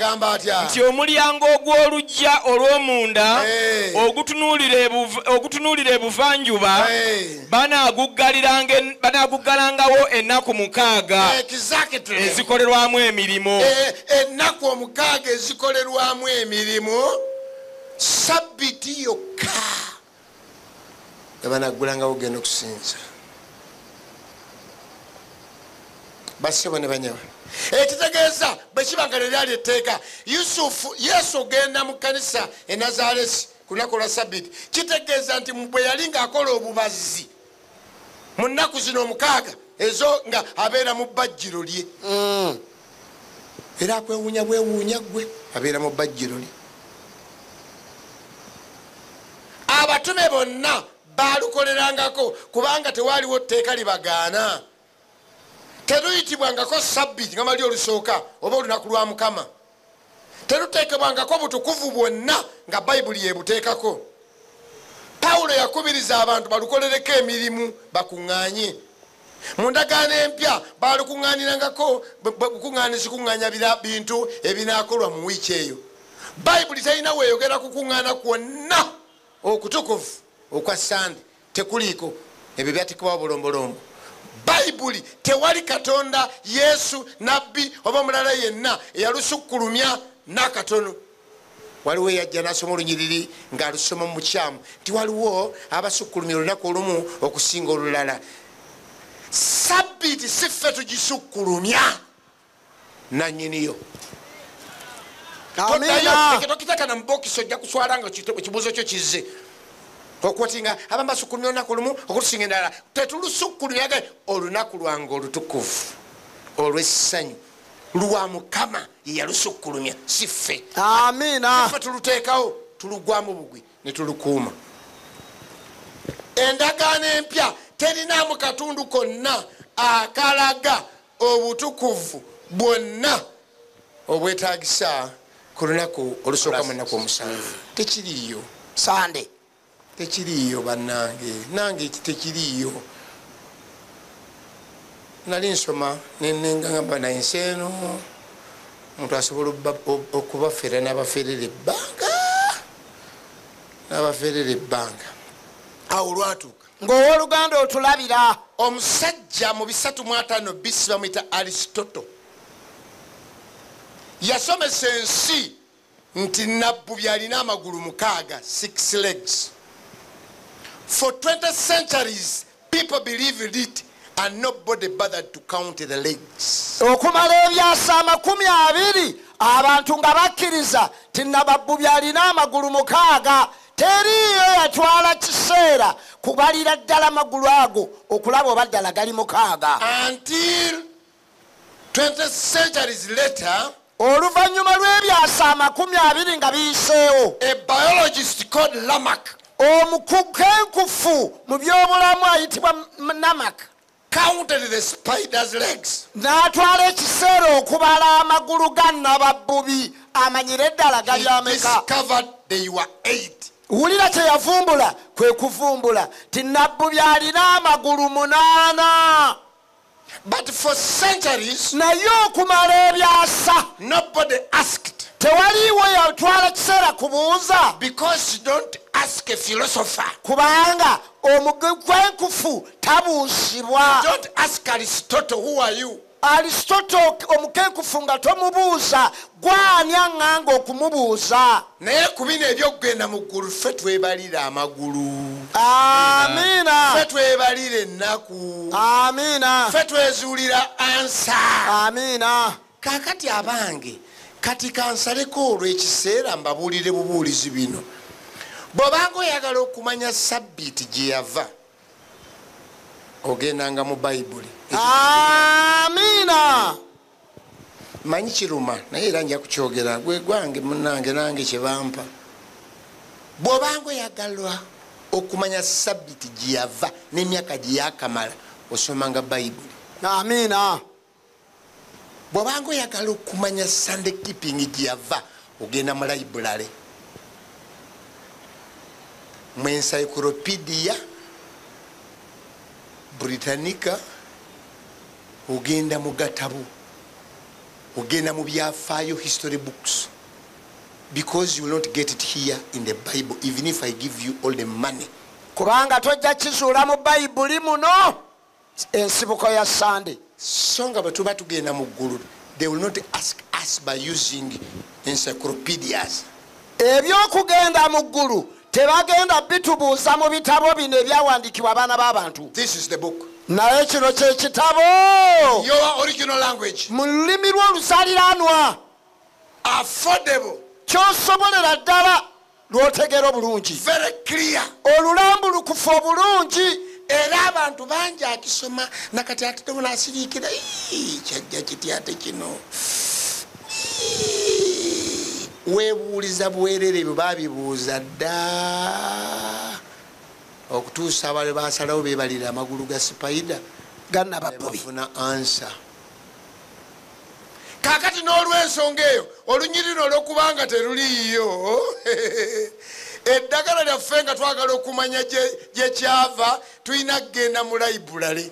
nti omulyango ogw'oluggya olw'omunda ogutunuulira ebuvanjuba banaaguggalangawo ennaku 6 ezikolerwamu emirimu. Ennaku 6 ezikolerwamu emirimu, Ssabbiiti yokka banaaggulangawo ogenda okusinza. Basebo ne banyawa ekitegeeza bwe kibanga lyali etteeka Yesu ogenda mu kkanisa e Nazareti ku lunaku lwa Ssabbiiti, kitegeeza nti bwe yali ng'akola obubazi mu nnaku zino 6 ezo nga abeera mu bbajjiro lye, era akwewuunya bwewuunya gwe abeera mu bbajjiro lye. Abatume bonna baalukolerangako kubanga tewaaliwo tteeka libagaana. Teruyitibwangako Ssabbiiti nga mali olusooka oba olunaku lwa Mukama. Teruteekebwangako butukuvu bwonna nga Bayibuli yebuteekako. Pawulo yakubiriza abantu balukolereko emirimu bakuŋŋaanye. Mu ndagaano empya baalukuŋŋaanirangako bukuŋŋaanya bintu ebinaakolwa mu wiiki eyo. Bayibuli terina weeyogera kukuŋŋaana kwonna okutukuvu okwa Sande tekuliiko, ebyo byatikibwawo bulombolombo. Bayibuli tewali Katonda, Yesu, nabbi oba mulala yenna eyalusukkulumya n'akatono. Waliwo yajja n'asoma olunyiriri ng'alusoma mu bukyamu nti waliwo abasukkulumya olunaku olumu okusinga olulala. Ssabbiiti si ffe tugisukkulumya, nannyiniyo. Tokitaka mu bokisi ojja kuswala nga ekibuuzo kyo kizze okwotinga abamu basukkulumya olunaku lumu okutusinga endala. Tetulusukkulumyaga olunaku lwange olutukuvu olw'essanyu lwa Mukama ye yalusukkulumya, si ffe. Amiina. Ffe tuluteekawo tulugwamu bugwi ne tulukuuma. Endagaano empya terinaamu katundu konna akalaga obutukuvu bwonna obwetaagisa ku lunaku olusooka mu nnaku omusanvu. Tekiriiyo Sande, tekiriiyo bannange, nange tekiriiyo. Nali nsoma nengamba naye ensi eno omuntu asobola okubafeera n'abafeerera ebbanga. Awo olwatuuka ng'owooluganda otulabira omusajja mu 3:5 BC bamuyita Aristotle yasomesa ensi nti nabbubi alina amagulu 6, 6 legs. For 20 centuries people believed it and nobody bothered to count the legs. Okumala ebyasa 20 abantu nga bakkiriza ti nababbubi alina amagulu 6, teriyo yatwala kiseera kubalira ddala amagulu ago okulaba oba ddala gali 6. Until 20 centuries later, oluvannyuma lw'ebyasa 20 nga biyiseewo, a biologist called Lamarck omukenkufu mu byobulamu ayitibwa Lamarck counted the spider's legs. n'atwala ekiseera okubala amagulu ga nababbubi amanyire eddala gali ameka. Discovered they were 8. Wulira kye yavumbula kwe kuvumbula ti nabbubi alina amagulu 8. But for centuries, naye okumala ebyasa nobody asked. Tewaliwo yatwala kiseera kubuuza. Because you don't ask a philosopher. Kubanga omukwenkufu tabuusibwa. Don't ask Aristotle, who are you? Aristotle omukenkufu nga tomubuuza gwani aŋŋanga okumubuuza. Naye ku bino ebyokugenda mu ggulu ffe twebalira amagulu. Amiina. ffe twebalire ennaku amina ffe twezuulira ansa amina kaakati abange kati kansaleko olw'ekiseera mbabuulire bubuulizi bino bw'obanga oyagala okumanya sabbiiti gye yava ogendanga mu bayibuli amina manyi kiruma naye era nja kukyogera gwe gwange munange nange kyebampa bw'obanga oyagala okumanya sabbiiti gye yava n'emyaka gye yakamala osomanga bayibuli amina bw'obanga oyagala okumanya sunday keeping gye yava ogenda mu laibulale mu encyclopedia britannica ogenda mu gatabu ogenda mu byafaayo history books because you will not get it here in the bible even if I give you all the money kubanga tojja kizuula mu bayibuli muno ensibuko ya sande so nga bwe tuba tugenda mu ggulu they will not ask us by using encyclopedias ebyokugenda mu ggulu tebagenda bitubuuza mu bitabo bino ebyawandiikibwa abaana b'abantu this is the book naye kino kyekitabo your original language mu lulimi lw'oluzaaliranwa affordable kyosobolera ddala lw'otegera obulungi very clear olulambulukufu obulungi era abantu bangi akisoma nakati ate tomunasiriikira kyajja kiti ate kino weebuuliza buweerere ebyo babibuuza dda okutuusa abale basalawo bebalira amagulu ga sipaida ganabafuna ansa kakati n'olwensonga eyo olunyiriro olw'okubanga teruliiyo eddagala lyaffe nga twagala okumanya gye kyava tulina kgenda mu laibulale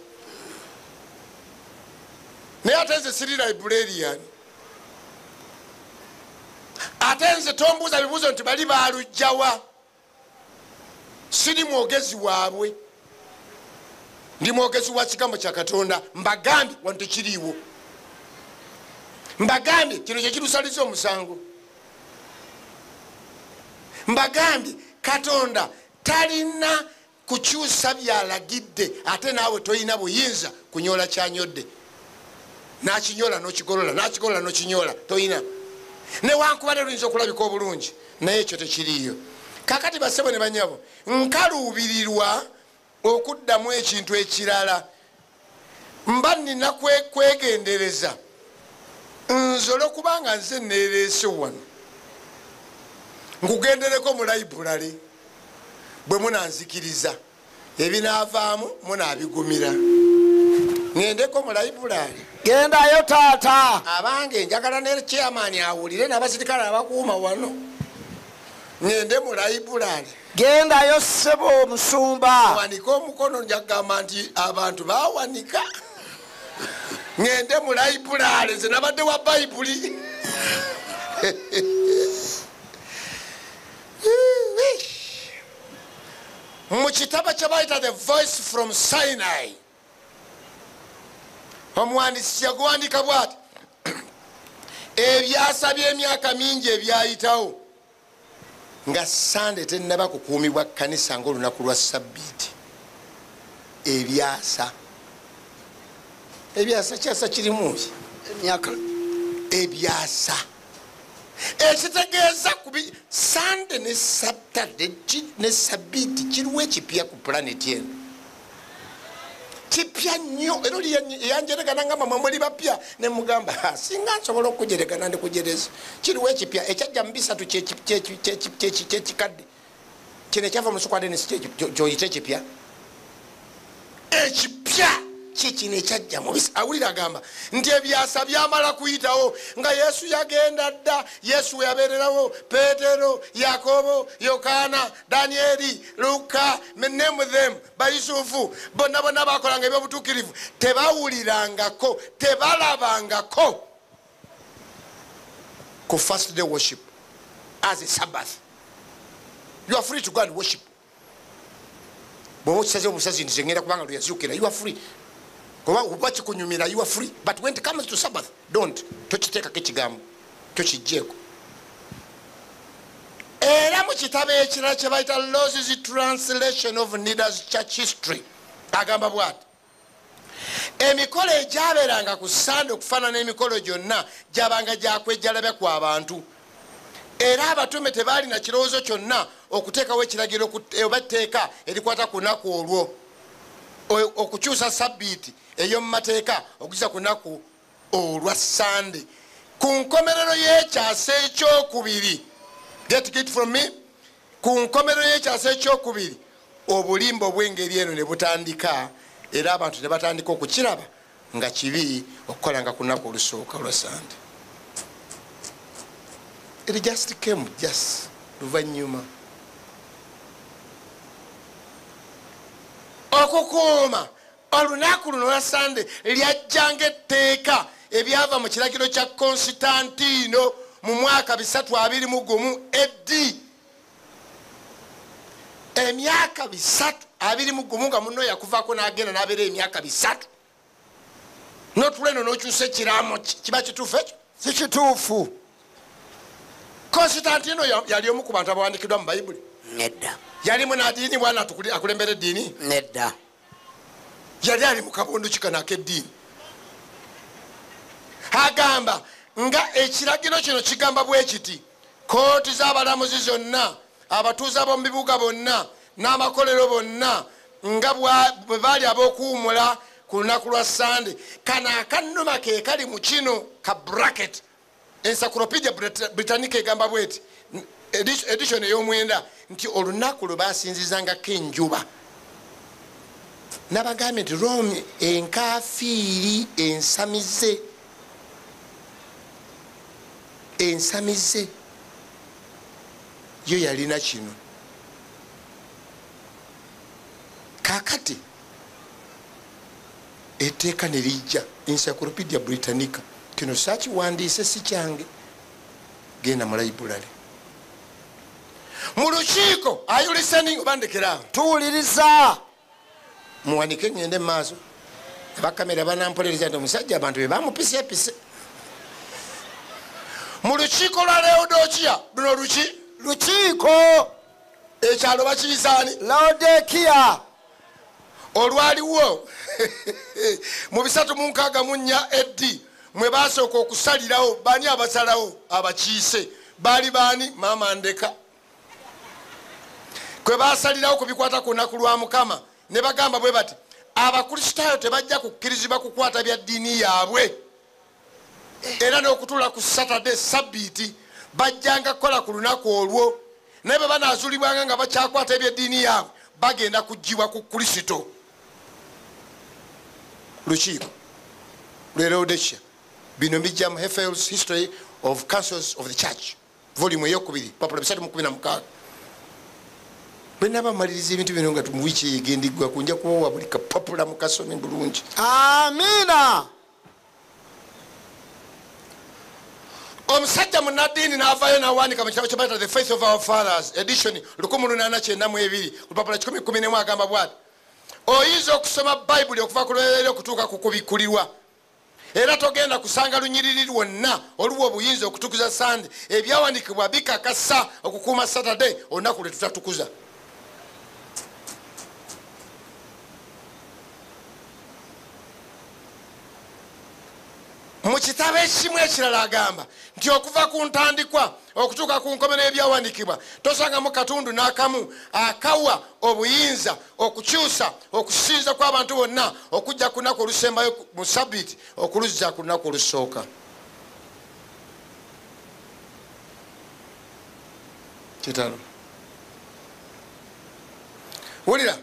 naye ate nze siri librarian ate nze tombuuza bibuuzo nti bali balugjawa siri mwogezi waabwe ndi mwogezi wa kigambo kya katonda mbagambye wano tekiriiwo mbagambye kino kyekilusaliza omusango mbagambye katonda talina kukyusa byalagidde ate naawe toyina buyinza kunyola kyanyodde nakinyola nokigolola nakigolola nokinyola toyina newankubadde luyinza okulabika obulungi naye ekyo tekiriiyo kakati basebo ne banyabo nkaluubirirwa okuddamu ekintu ekirala mba nina kwegendereza nze olwokubanga nze neereese wano nkugendereko mu laibulale bwe munanzikiriza ebinaavaamu munaabigumira ŋendeko mu laibulale gendayo taata abange njagala ne chairman awulire n'abasirikale abakuuma wano ŋende mu laibulale gendayo ssebo omusumba wanika omukono njagamba nti abantu bawanika ŋende mu laibulale nze nabadde wa bayibuli mu kitabo kye bayita the voice from Sinai omuwandiisi yaguwandika bwati ebyasa by'emyaka mingi ebyayitawo nga sande tennaba kukuumibwa kanisa ngaolunaku lwa sabbiiti ebyasa kyasa kirimu emyaka ebyasa ekitegeeza kubi sande ne satade ne sabbiiti kiriwo ekipya ku planeti eno kipya nnyo era yanjeregana nga mama muli bapya nemugamba singa nsobola okujeregana ndikujereza kiriwo ekipya ekyajja mu bisatu kyekikadde kino ekyava musukwadenesi kyoyita ekipya ekipya kikino ekyajja mubisa awulira agamba nti ebyasa byamala kuyitawo nga yesu yagenda dda yesu weyabeererawo petero yakobo yokaana danyeri luka name them bayusufu bonna bonna bakolanga ebyobutuukirivu tebawulirangako tebalabangako ku first day worship as a sabbath. You are free to go and worship. Bwoba okisaze omusazi nti ngenda kubanga lweyazuukira, you are free. Kuba oba kikunyumira, you are free. But when it comes to Sabbath, don't. Tokiteekako ekigambo, tokijjeeko. Era mu kitabo ekirala kye bayita Los's Translation of Needers Church History, agamba bwati emikolo egyabeeranga ku Sande okufaanana n'emikolo gyonna gyabanga gyakwejjalabe ku abantu era abatume tebaalina kirowoozo kyonna okuteekawo ekiragiro oba etteeka erikwata ku lunaku olwo okukyusa sabbiiti ey'omu mateeka okukyusa ku lunaku olwa Sande ku nkomerero y'ekyasa ekyokubiri. Get it from me? Ku nkomerero y'ekyasa ekyokubiri obulimba obw'engeri eno ne butandika era abantu ne batandika okukiraba nga kibi okukolanga ku lunaku olusooka olwa Sande. It just came just luvannyuma okukuuma olunaku luno olwa Sande lyajjanga etteeka ebyava mu kiragiro kya Konstantino mu mwaka 321 AD. Emyaka 321 nga muno yakuvaako n'agenda n'abeera emyaka 3 n'otuleno n'okyusa ekiraamo kiba kituufu ekyo si kituufu. Konstantino yali omu ku bantu abawandikiddwa mu Bayibuli? Nedda. Yali munadiini bwana akulembera eddiini? Nedda. Yali ali mu kabondo kikano ak'eddiini. Agamba nga ekiragiro kino kigamba bwe kiti kooti z'abalamuzi zonna abatuuze ab'omu bibuga bonna n'amakolero bonna nga bwe baali ab'okuwumula ku lunaku lwa Sande. Kano akannuma ke kali mu kino ka bracket Encyclopedia Britannica egamba bweti edition ey'omwenda nti olunaku lwe basinzizangako enjuba. Nabagambye nti Rome enkafiiri ensamize yo yalina kino. Kakati etteeka ne lijja Encyclopedia Britannica kino saakiwandiise si kyange, genda mu library mu lukiiko. Are you listening? Obandekera tuwuliriza muwanike ngende maaso bakamera banampolereza nti omusajja abantu be bamupisepise mu lukiiko lwa Laodikia. Luno lukiiko ekyalo bakiyisaani Laodikia olwaliwo mu 364 AD mwe basooka okusalirawo. Bani abasalawo abakiise baali baani? Maama Ndeka. Kwe basalirawo ku bikwata ku lunaku lwa Mukama ne bagamba bwe bati abakristaayo tebajja kukkirizibwa kukwata bya ddiini yaabwe era n'okutuula ku Saturday sabbiiti bajjanga kukola ku lunaku olwo, naye bwe banaazuulibwanga nga bakyakwata ebyeddiini yaabwe bagenda kuggyibwa ku Kristo. Lukiiko lwe Laodikia. Bino bijja mu Heffel's History of Councils of the Church volume eyokubiri papula 316. Bwe nabamaliriza ebintu bino nga mu wiiki egendiggwa kunja kubawa buli kapapula mukasome bulungi. Amina. Omusajja munaddiini n'avaayo n'awandiika mu kitabo kye bayita The Faith of Our Fathers edition 1892 lupapula 1011 agamba bwati oyinza okusoma Bayibuli okuva ku lweleero okutuuka ku kubikkulirwa era togenda kusanga lunyiriri lwonna oluwa obuyinza okutukuza Sande. Ebyawandiikibwa bikakasa okukuuma Saturday olunaku lwe tutatukuza. Mu kitabo ekimu ekirala agamba nti okuva ku ntandikwa okutuuka ku nkomerero y'ebyawandiikibwa tosangamu katundu n'akamu akawa obuyinza okukyusa okusinza kw'abantu bonna okujja ku lunaku olusembayo mu sabbiiti okuluzza ku lunaku olusooka. Kitalo wulira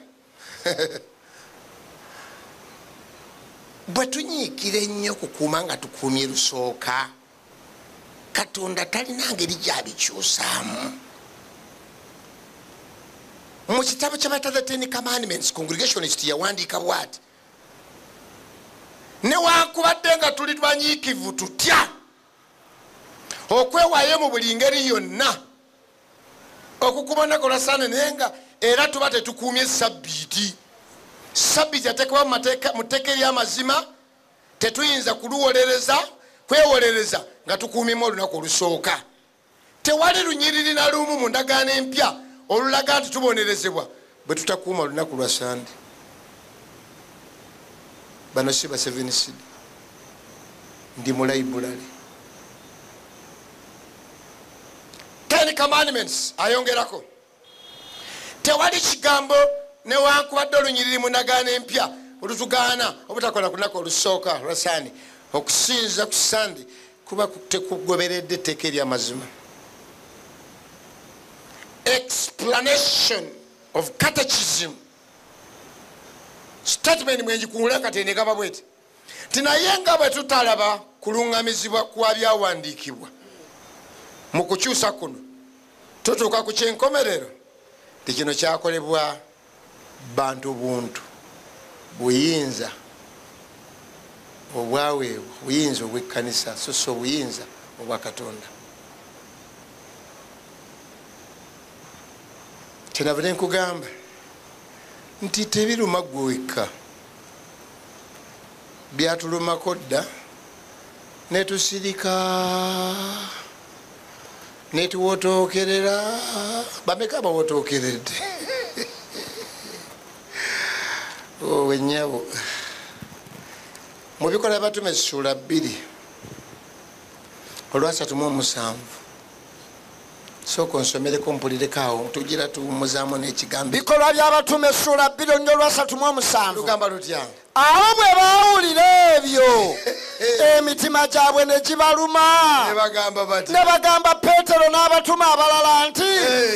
bwe tunyiikira ennyo okukuuma nga tukuumye lusooka, Katonda talina ngeri gy'abikyusaamu. Mu kitabo kye bayita The Ten Commandments Congregationist yawandiika bw'ati newankubadde nga tuli banyiikivu tutya okwewaayo mu buli ngeri yonna okukuuma olunaku lwa Sande naye nga era tuba tetukuumye sabbiiti. Sabbiiti yateekebwa mu tteeka ery'amazima, tetuyinza kwewolereza nga tukuumimu olunaku olusooka. Tewali lunyiriri na lumu mu ndagaano empya olulaga nti tubonerezebwa bwe tutakuuma olunaku lwa Sande. bano si ba 7 seed ndi mu library. 10 commandments ayongerako. Tewali kigambo newankubadde olunyiriri mu ndagaano empya olutugaana obutakola ku lunaku olusooka lwa Sande okusinza ku Sande kuba tekugoberedde etteeka ery'amazima. Explanation of catechism statement mwenjikungula katende kaba bwete tinaye nga bwe tutalaba kulungamizibwa kwa byawandiikibwa mu kukyusa kuno tutuuka ku kyenkomerero ti kino kyakolebwa bantu buntu buyinza obwaweebwa buyinza obw'ekkanisa so si obuyinza obwa Katonda. Kyenavudde nkugamba nti tebiruma ggwe wekka, byatulumako dda netusirika netuwotookerera. Bameka bawotookeredde? Wenyabo mu Bikola by'Abatume Ssuula 2 olwa 37 soko nsomereko mpulireko awo tugira tuwummuzaamu n'ekigambo. Bikolwa by'Abatume Ssuula 2 olwa 37 lugamba lutya? Awo bwe baawulira ebyo emitima gyabwe ne gibaluma ne bagamba Peetero n'abatume abalala nti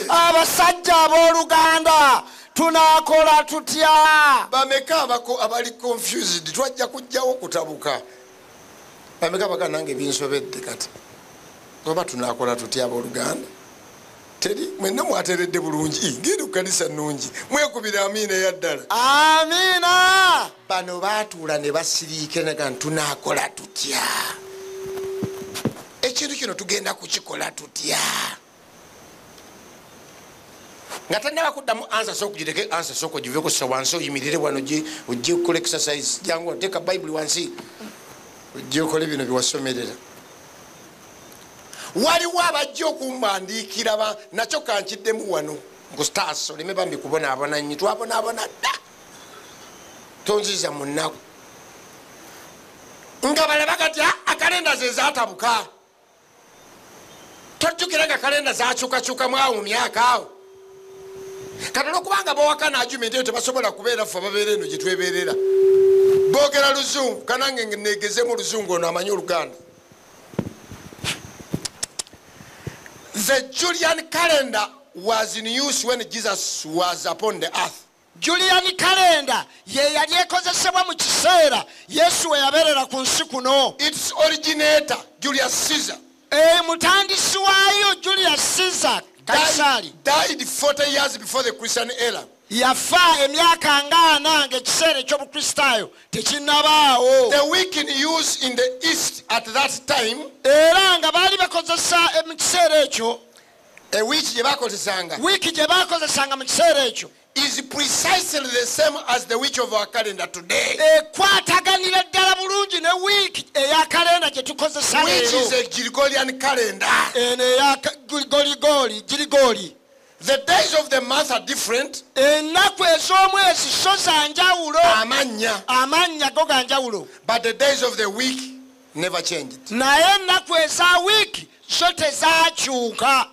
abasajja abooluganda tunaakola tutya? Bameka abali confused twajja kujjawo kutabuka. Bameka baga nange binsobedde kati oba tunaakola tutya abooluganda? Teri mwenna mwateredde bulungi ngeri kukanisa nnungi mwekubira amiina eyaddala. Amiina. Bano baatuula ne basiriike naga tunaakola tutya? Ekintu kino tugenda kukikola tutya? Nga tannaba kuddamu ansa sooka gireke ansa sooka giveeko sa wansi oyimirire wano ojje kukola exercise jangu teeka bayibuli wansi ojje okole bino byewasomerera. Waliwo abajja okumbandiikira nakyo kankiddemu wano ngu stars oleme bambi kubonaabona nnyo twabonaabona dda tonziza mu nnaku nga balaba kati akalenda ze zaatabuka. Tojjukira nga kalenda zakyukakyukamu awo mu myaka awo kati olwokubanga bawakana argument eyo tebasobola kubeera ffe ababeera eno gye twebeerera boogera luzungu kanange neegezemu oluzungu ono amanyi oluganda. The Julian calendar was in use when Jesus was upon the earth. Julian calendar ye yali ekozesebwa mu kiseera Yesu we yabeerera ku nsi kuno. Its originator Julius Caesar mutandisi waayo Julius Caesar Kaisari died 40 years before the Christian era. Yafa emyaka ng'ana ng'ekiseera eky'obukristaayo tekinnabaawo. The week in use in the east at that time era nga baali bakozesa mu kiseera ekyo wiiki gye baakozesanga mu kiseera ekyo is precisely the same as the week of our calendar today. Ekwataganira ddala bulungi ne wiiki eya kalenda gye tukozesa which leero. is a Gregorian calendar. Eno eya Girigoli. The days of the month are different. Ennaku ez'omwezi so za njawulo. Amannya go ga njawulo. But the days of the week never changed. Naye ennaku eza wiiki zo tezaakyuka.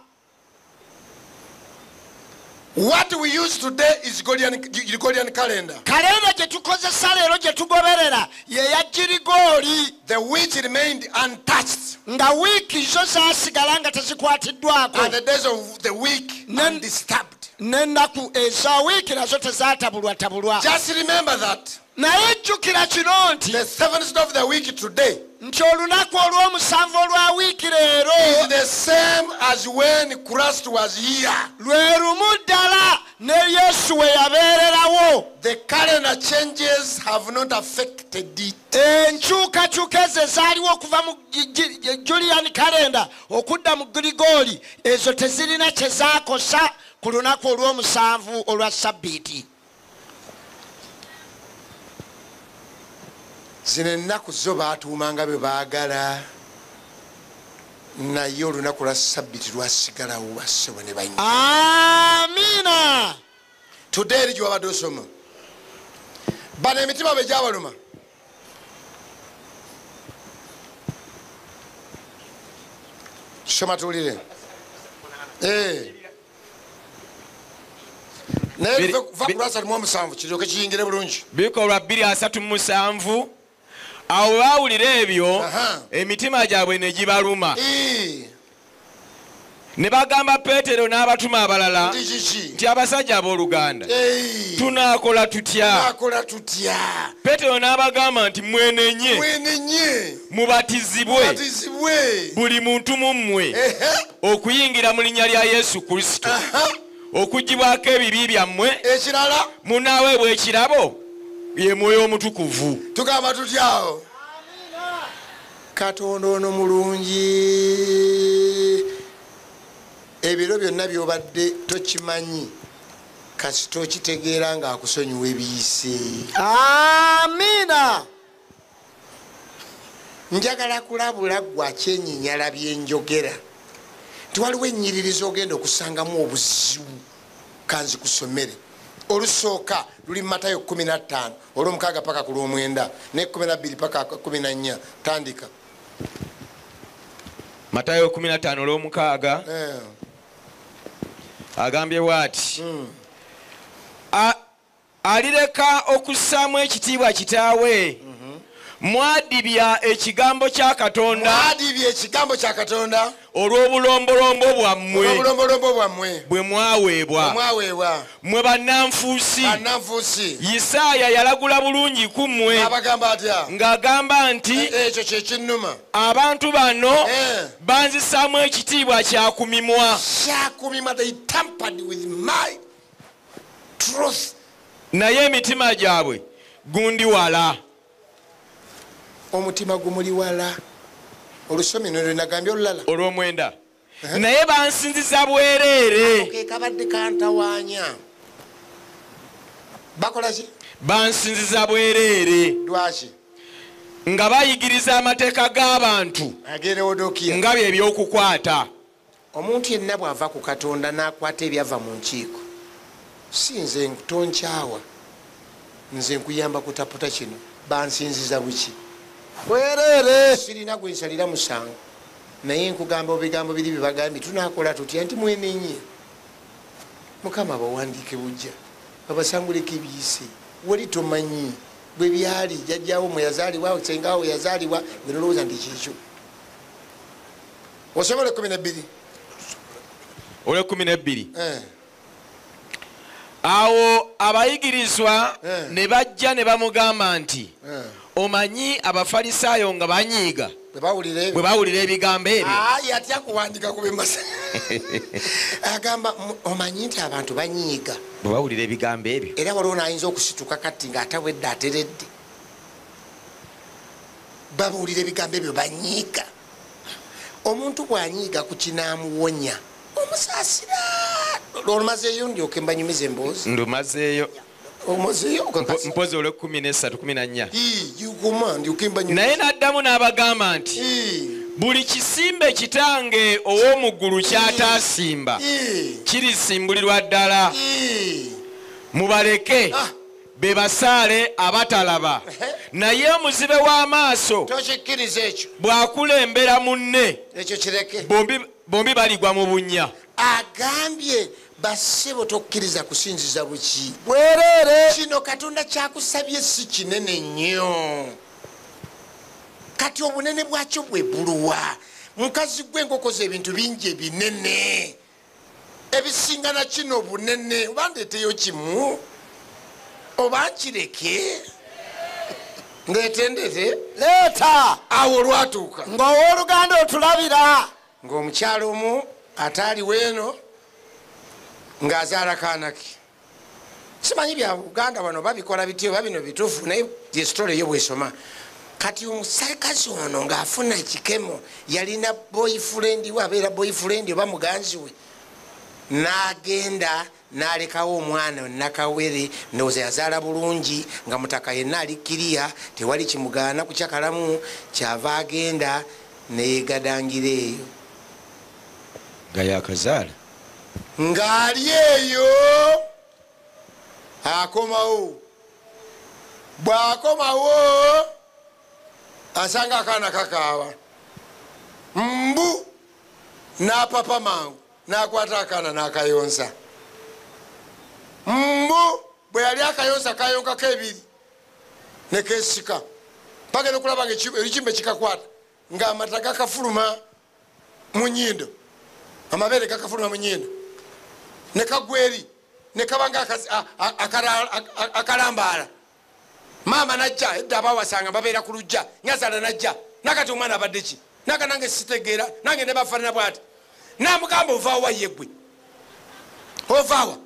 What we use today is Gregorian calendar. Kalenda gye tukozesa leero gye tugoberera ye ya Girigoli. The which remained untouched. Nga wiiki zo zaasigala nga tezikwatiddwako. And the days of the week undisturbed. N'ennaku eza wiiki nazo tezaatabulwatabulwa. Just remember that. Naye jjukira kino nti the 7th of the week today nti olunaku olw'omusanvu olwa wiiki leero is the same as when Christ was here. Lwe lumu ddala ne Yesu we yabeererawo. The calendar changes have not affected it. Enkyukakyuka ezo ezaaliwo okuva mu Julian calendar okudda mu Girigoli ezo tezirina kye zaakosa ku lunaku olw'omusanvu olwa Sabbiiti. Zino ennaku zo baatuumanga bwe baagala naye olunaku lwa Sabbiiti lwasigalawo bassebo ne banywa. Amiina. Today eri gy'obadde osoma bano emitima bwe gyabaluma soma tulire naye va ku lwasatu mu omusanvu kiryoke kiyingire bulungi. bikolwa 2:37 awo baawulira ebyo emitima gyabwe ne gibaluma ne bagamba Peetero n'abatuma abalala nti abasajja abooluganda tunaakola tutya? Peetero n'abagamba nti mwenenye mubatizibwe buli muntu mu mmwe okuyingira mu linnya lya Yesu Kristo okugibwako ebibi byammwe ekirala munaaweebwa ekirabo ye Mwoyo Omutukuvu. Tugamba tutyawo Katonda ono mulungi. Ebiro byonna byobadde tokimanyi kasito kitegeera ng'akusonyiwa ebiyise. Amina. Njagala kulabula gwa kyenyinyala byenjogera nti waliwo ennyiririza ogenda okusangamu obuzibu kanzi kusomere. Olusooka luli mu Matayo 15 olw'omukaaga paka ku lw'omwenda ne 12 paka 14 tandika. Matayo 15 olw'omukaaga agambye bw'ati alireka okussaamu ekitiibwa kitaawe mwadibya ekigambo kya Katonda olw'obulombolombo bwammwe bwe mwaweebwa mwe bannanfuusi. Isaaya yalagula bulungi ku mmwe ng'agamba nti ekyo kye kinnuma abantu bano banzisaamu ekitiibwa kyakumimwa naye emitima gyabwe gundi wala. Omutima gumuli wala. Olusomi nolwe nagambye olulala olw'omwenda naye bansinziza bwereere. Kabadde kantawaanya bakola ki? Bansinziza bwereere. Lwaki? Nga bayigiriza amateeka g'abantu nga bye by'okukwata. Omuntu yenna bw'ava ku Katonda n'akwata ebyava mu nkiiko si nze tonkyawa nze nkuyamba kutaputa kino bansinziza buki bwereere sirina gwe nsalira musango naye nkugamba ebigambo biri bibagambye tunaakola tutya nti mwenenye Mukama bawandiike bujja babasanguleko ebiyise wali tomanyi bwe byali jjajjaawo mwe yazaalibwa sengawo we yazaalibwa nga nolowooza nti kyekyo. Osobola 12 olw'e12 awo abayigirizwa ne bajja ne bamugamba nti omanyi Abafalisaayo nga banyiiga bwe bawulira ebigambo ebyo. Yatya kuwandika ku bimasa agamba omanyi nti abantu banyiiga bwe bawulira ebigambo ebyo era waliwo naayinza okusituka kati ng'atabwedde ateredde bawulira ebigambo ebyo banyiiga. Omuntu bw'anyiiga ku kinaamuwonya omusaasira. Olumazeeyo ndyoke mbanyumiza emboozi ndumazeeyo mpozi olw'e13-14 naye n'addamu n'abagamba nti buli kisimbe kitange ow'omu ggulu ky'ataasimba kirisimbulirwa ddala. Mubaleke be basaale abatalaba naye omuzibe w'amaaso bw'akulembera munne bombi baligwa mu bunnya. Agambye basebo tokkiriza kusinziza buki bwereere. Kino Katonda kyakusabye si kinene nnyo kati obunene bwakyo bwe buluwa. Mukazi gwe ngokoze ebintu bingi ebinene ebisingana kino bunene oba ndeeteyo kimu oba nkireke ndeetendete leeta awo olwatuuka ng'owooluganda otulabira ng'omukyalo omu ataali weeno ng'azaala kaanake. Simanyi bya Buganda bano babikola bityo oba bino bituufu naye yesitole eyo bwesoma. Kati omusakazi ono ng'afuna ekikemo yalina boyfriend we abeera boyfriend oba muganzi we n'agenda n'alekawo omwana nakawere ndowooza yazaala bulungi nga mutaka yenna ali kiriya tewali kimugaana kukyakalamu kyava agenda neyegadangira eyo nga yakazaala ng'ali eyo akomawo. Bw'akomawo asanga akaana kakaaba mbu n'apapa mangu n'akwata akaana n'akayonsa. Mbu bwe yali akayonsa kayonkako ebiri ne keesika paka nokulaba nga ekimbe kikakwata ng'amata gakafuluma mu nnyindo, amabeere gakafuluma mu nnyindo ne kagwa eri ne kaba nga akalambaala. Maama najja edda abawasanga babeera ku lujja, Nyazaala najja nakati omwana abadde ki naka nange sitegeera nange ne bafaanana bwati namugamba ovaawa yeggwe ovaawa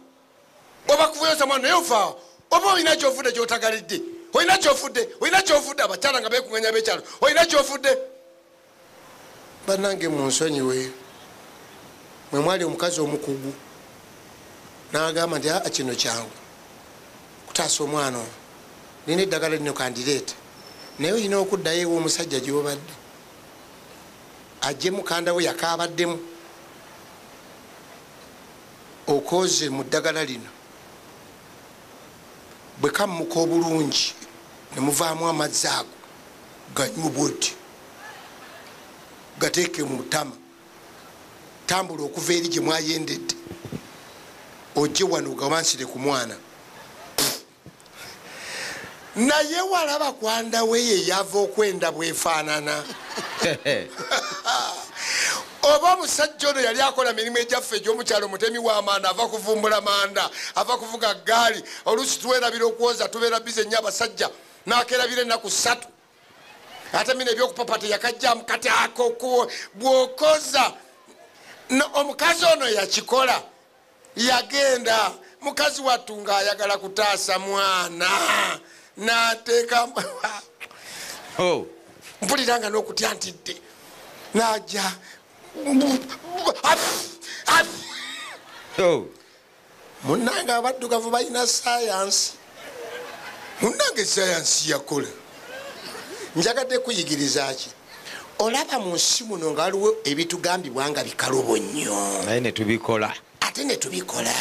oba kuvuyonsa mwana naye ovaawa oba olina kyofudde gyotagalidde olina kyofudde abakyala nga beekunganya bekyalo olina kyofudde. Bannange munsonyiwe mwe mwali omukazi omukugu n'agamba nti kino kyangu kutaasa omwana ono nina eddagala lino kandireeta naye olina okuddayo ewa omusajja gyobadde ajje mukanda we yakaabaddemu okoze mu ddagala lino bwe kammuka obulungi ne muvaamu amazzi ago ganyuboti gateeke mu ttama tambula okuva eri gye mwayendedde ojje wano gawansire ku mwana. Naye walaba kwanda we ye yava okwenda bwefaanana. Oba omusajja ono yali akola mirimu egyaffe egy'omukyalo mutemi w'amanda, ava kuvumbula manda, ava kuvuga gaali, oluusi tuwerabira okwoza tubeera bize nnyo abasajja n'akerabira ennaku 3 ate mina ebyokupapata yakajjamu kati ako bw'okoza. Omukazi ono yakikola yagenda mukazi wattu ng'ayagala kutaasa mwana n'ateeka mpuliranga n'okutya ntidde n'ajja munnange abaddugavu balina sayansi, munnange sayansi yakola. Njagadde kuyigiriza ki olaba mu nsi muno nga waliwo ebitugambibwa nga bikalubo nnyo naye netubikola ate netubikola.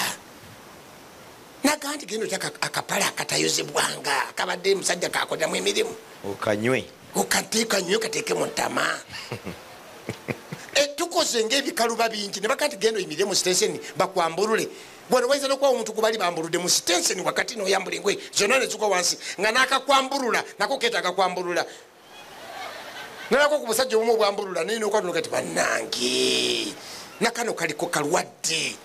Naga nti genda otya akapala akatayozebwanga akabadde musajja kakoleramu emirimu okanywe okateeka nnyo kateeke mu ntama. Tukoze ngaebikaluba bingi ne baka nti genda oyimire mu sitenseni bakwambulule. Bwano wayinza n'okuba omuntu gwe bali bambuludde mu sitenseni wakati n'oyambula engoye zonna ne zigwa wansi nga n'akakwambulula nako keetaaga kwambulula. Nalako ku busajja obumu obwambulula naye n'okwatula kati bannange nakano kaliko kalwadde.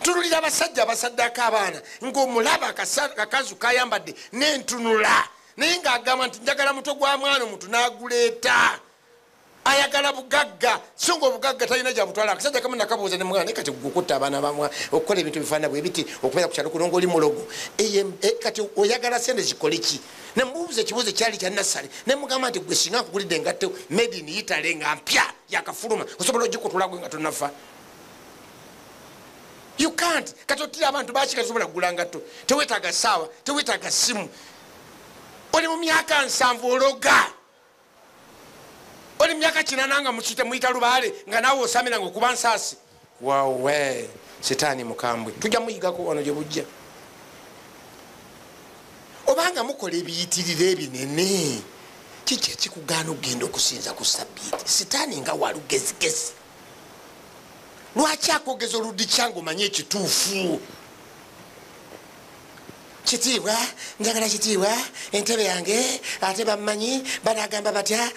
Tululira abasajja abasaddako abaana ng'omulaba akakanzu kayambadde n'entunula naye ng'agamba nti njagala muto gwa mwana omuntu n'aguleeta ayagala bugagga so nga obugagga talina gyabutwala. Akasajja kamu nakabuuza ne mugamba naye kati gukutta abaana bamwe okukola ebintu bifaanana bwe biti okubeera ku kyalo kuno ng'oli mulogo kati oyagala sente zikole ki? Ne mubuuza ekibuuzo ekyali kya nassale ne mugamba nti gwe singa nkugulidde engatto made in Italy nga mpya yakafuluma osobola ogikutula gwe nga tonafa. You can't. Kati otira abantu bakika tosobola kugula ngatto teweetaaga ssaawa teweetaaga simu. Oli mu myaka 7 ologa oli myaka 8 nga mukite muyita lubaale nga naawe osamira nga okuba nsaasi. Wawe sitaani mukambwe tujja muyigako wano gye bujja. Obanga mukola ebiyitirira ebinene kiki ekikugaana okugenda okusinza ku Sabbiiti? Sitaani nga walugezigezi. Lwaki akwogeza oluddi kyange omanye ekituufu? Kitiibwa njagala kitiibwa entebe yange ate bammanyi banagamba batya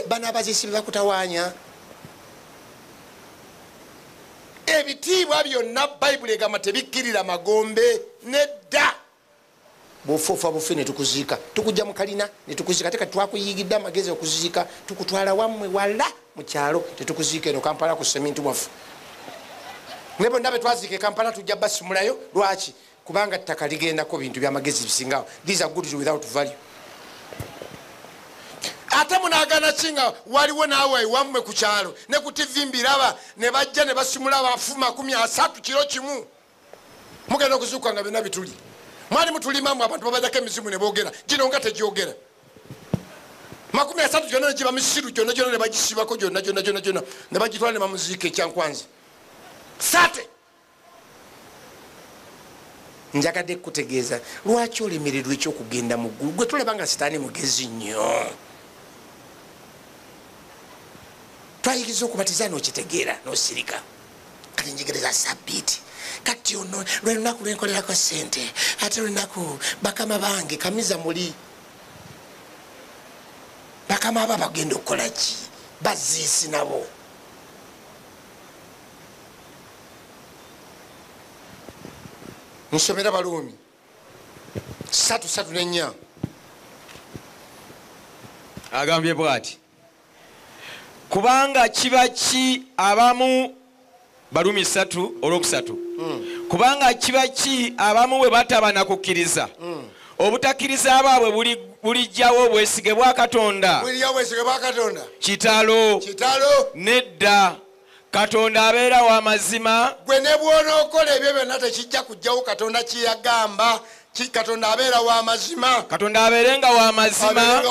bana abazisi bakutawaanya. Ebitiibwa byonna Bayibuli egamba tebikkirira magombe nedda. Bw'ofuufa bufi ne tukuziika tukujja mu kalina ne tukuziika ate kati twakuyigidde amagezi okuziika tukutwala wammwe wala mu kyalo tetukuziika eno Kampala ku seminti waffe. Ne bonna be twaziika e Kampala tujja basumulayo. Lwaki? Kubanga ttaka ligendako bintu byamagezi bisingawo. These are goods without value. Ate munagana kinga waliwo naawe wammwe ku kyalo ne ku TV mbiraba ne bajja ne basumula abafu 30 kiro kimu. Mugenda okuzuuka nga byonna bituli. Mwali mutulimamu abantu babajjako emizimu ne boogera gino nga tegyogera. 30 gyonna ne giba misiru gyonna ne bagisibako gyonna ne bagitwala ne bamuziika ekyankwanzi. Sate njagadde kutegeeza lwaki olemererwa ekyokugenda mu ggulu gwe tulaba nga sitaani mugezi nnyo. twayigiza okubatiza nokitegeera nosirika kati njigereza sabbiiti kati ono lwelunaku lwenkolerako sente ate lunaku bakama bange kamiza muli bakama aba bagenda okukola ki baziisi nabo nsomera Baluumi 3:4 agambye bwati kubanga kiba ki abamu Baluumi 3:3 kubanga kiba ki abamu bwe bataba na kukkiriza obutakkiriza abaabwe bulijjawo obwesige bwa Katonda kitalo nedda Katonda abeera wa mazima gwe ne bw'onookola ebyo byonna tekijja kujjawo Katonda kyeyagamba Katonda abeera wa mazima Katonda abeerenga wa mazima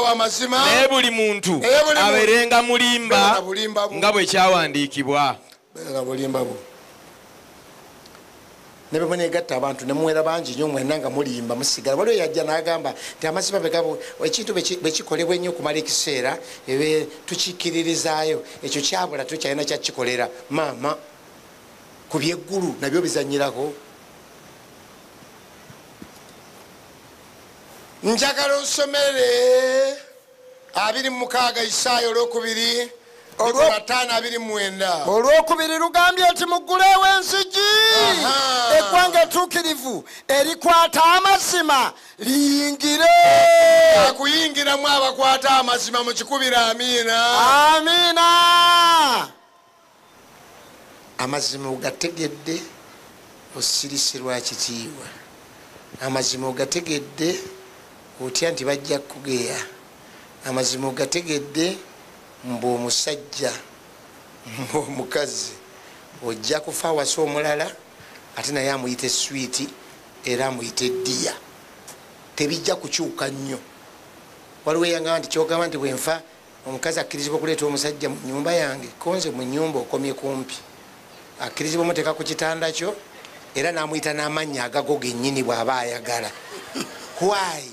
naye buli muntu abeerenga mulimba nga bwe kyawandiikibwa ne bwe muneegatta abantu ne muwera bangi nnyo mwenna nga mulimba musigala waliwo yajja n'agamba nti amazima begabo ekintu bwe kikolebwa ennyo okumala ekiseera ebe tukikkiririzaayo ekyo kyabula tukyalina kyakikolera maama ku byeggulu nabyo bizanyirako njagala nsomere 26 Isaaya 2 olwokubiri lugambye nti mugguleewo ensigi eggwanga ettuukirivu erikwata amazima liyingire akuyingiramu abakwata amazima mukikubira amiina amazima ogategedde osirisirwa kitiibwa amazima ogategedde otya nti bajja kugeya amazima ogategedde mbu omusajja mbu omukazi ojja kufa wasa omulala ate naye amuyite swiiti era amuyite ddiya tebijja kukyuka nnyo waliwo eyangamba nti kyogamba nti bwenfa omukazi akkirizibwa okuleeta omusajja mu nyumba yange konze mu nyumba okomye kumpi akkirizibwa omuteeka ku kitanda kyo era namuyita n'amannya agago gennyini bw'aba ayagala why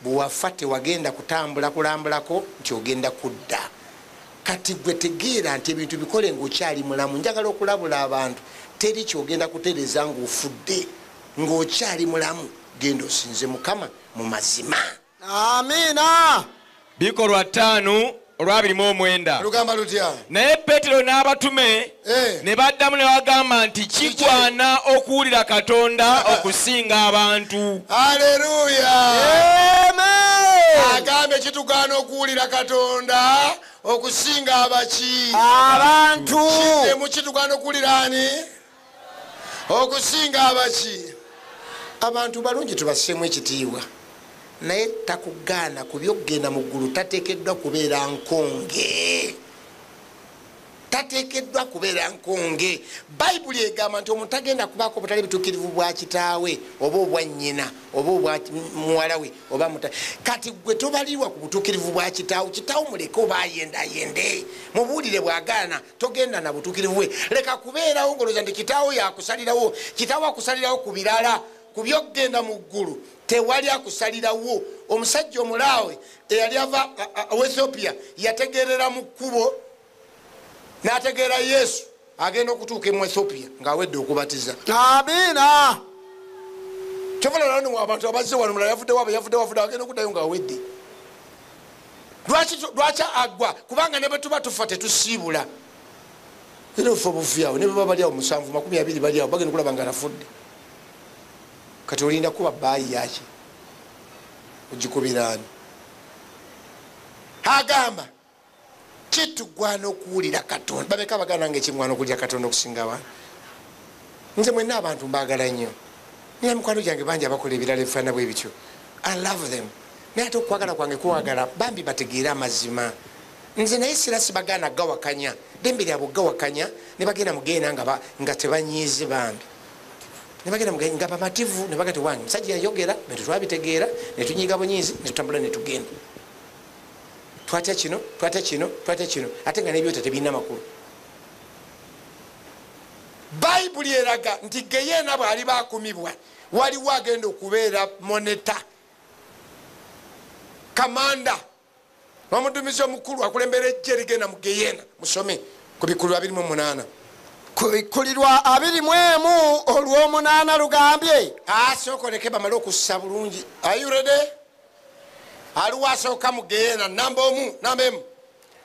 bwewafa tewagenda kutambula kulambulako nti ogenda kudda kati gwe tegeera nti ebintu bikole ng'okyali mulamu njagala okulabula abantu teri kyogenda kutereza ng'ofudde ng'okyali mulamu genda osinze Mukama mu mazima amiina bikolwa 5:29 lugamba lutya naye Peetero n'abatume ne baddamu ne bagamba nti kigwana okuwulira Katonda okusinga abantu haleluya agambe kitugana okuwulira Katonda okusinga abaki abantu kitugana okuwulira ani okusinga abaki abantu balungi tubaseemu ekitiibwa naye takugaana ku byokgenda mu ggulu tateekeddwa kubeera nkonge tateekeddwa kubeera nkonge bayibuli egamba nti omuntu tagenda kubaako obutali butuukirivu bwa kitaawe oba obwa nnyina oba obwa muwala we oba kati gwe tobalirwa ku butuukirivu bwa kitaawe kitaawe muleke oba ayendayende mubuulire bwagaana togenda na butuukirivu bwe leka kubeerawo ngoloza nti kitaawe yakusalirawo kitaawe akusalirawo ku birala ku byokgenda mu ggulu tewali akusalirawo omusajja omulaawe eyali ava Ethiopia yategerera mu kkubo n'ategeera Yesu agenda okutuuka mu Ethiopia ng'awedde okubatiza amiina kyovalano abantu abazze wano mulala yavudde agenda okuddayo ng'awedde lwaki agwa kubanga ne bwe tuba tufa tetusiibula era ofa obufyawo ne bwe baba baliawo 720 baliawo bagenda okulaba nga arafudde kati olinda kuba baayi yaki ogikubiraani agamba kitugwana okuwulira Katonda babeka bagana nga ekigwana okuwulira Katonda okusinga abantu nze mwenna abantu mbaagala nnyo naye mikwano gyange bangi abakola ebirala ebifaana bwe bityo I love them naye ate okwagala kwange kuwagala bambi bategeere amazima nze naye sira sibagaana gawakanya dembe lyabwe gawakanya ne bagenda mugenda nga tebanyiize bambi nebagenda nga bamativu nebaga tewange musajja yayogera netutwabitegeera netunyiga bunyiizi netutambula netugenda twatya kino ate nga nebyo tetebirina makulu bayibuli eraga nti Geyeena bwali bakumibwa waliwo agenda okubeera moneta kamanda omuduumizi omukulu akulembera ejje erigenda mu Geyeena musome kubikulirwa 28 kubikulirwa 21 olw'omunaana lugambye asooka oleke bamale okussa bulungi. Are you ready? aliwo asooka mugeena namba 1 namba 1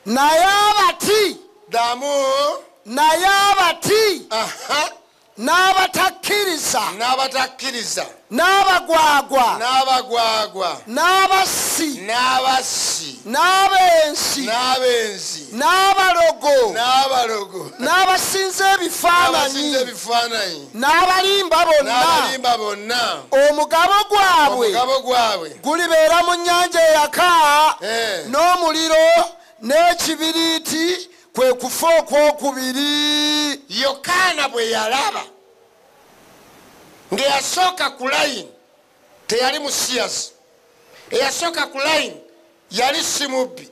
naye abati damu naye abati n'abatakkiriza n'abagwagwa n'abasi n'abensi n'abalogo n'abasinza ebifaananyi n'abalimba bonna omugabo gwabwe gulibeera mu nnyanja eyaka n'omuliro n'ekibiriiti kwe kufa okwokubiri. Yokaana bwe yalaba ng'eyasooka ku layini teyali musiyasi, eyasooka ku layini yali si mubbi,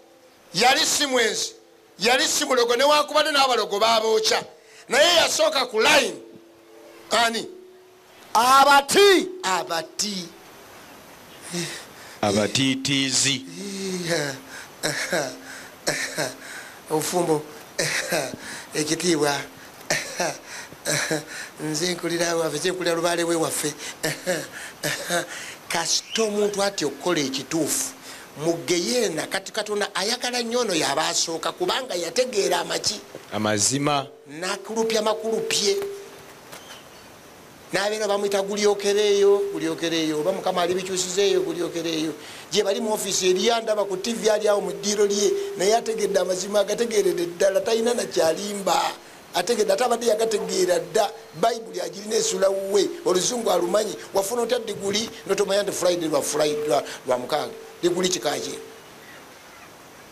yali si mwenzi, yali si mulogo newankubadde n'abalogo babookya, naye yasooka ku layini ani? abatiitiizi obufumbo ekitiibwa nze nkulira waffe kyenkulira lubaale we waffe kasita omuntu atya okukola ekituufu mugeyeena kati Katonda ayagala nnyo ono yabasooka kubanga yategeera amazima nakulupya makulupye nabeera bamwita gulyokereeyo oba Mukama ali bikyusizeeyo gulyokereeyo gye bali mu ofiisi eriyandaba ku TV ali awo mu ddiiro lye naye ategedde amazima agategeerede ddala talina nakyalimba ategedde ate abadde yagategeera dda bayibuli agirina esula wuwe oluzungu alumanyi wafuna otya diguli notomanya nti Friday lwa mukaaga diguli kikakye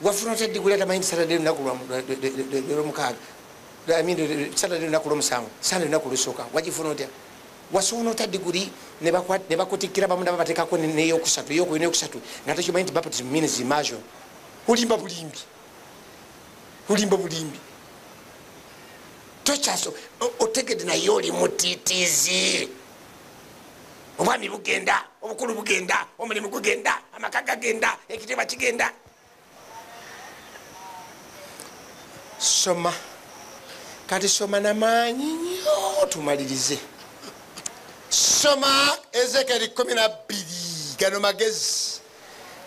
wafuna otya diguli atamanyi nti Saturday lunaku lwomukaaga Saturday lunaku lwomusanvu Sunday lunaku lusooka wagifuna otya wasobola otya diguli ne bakutikkira bamu naba bateekako neyokusatu eyokubiri neyokusatu ngate kimanyi nti baptism means immersion. Olimba bulimbi tokyaso otegedde naye oli mutiitiizi. Obwami bugenda, obukulu bugenda, omulimu gugenda, amaka gagenda, ekitiibwa kigenda. Soma kati soma namaanyi nnyo tumalirize. Soma Ezekiel 12 gano magezi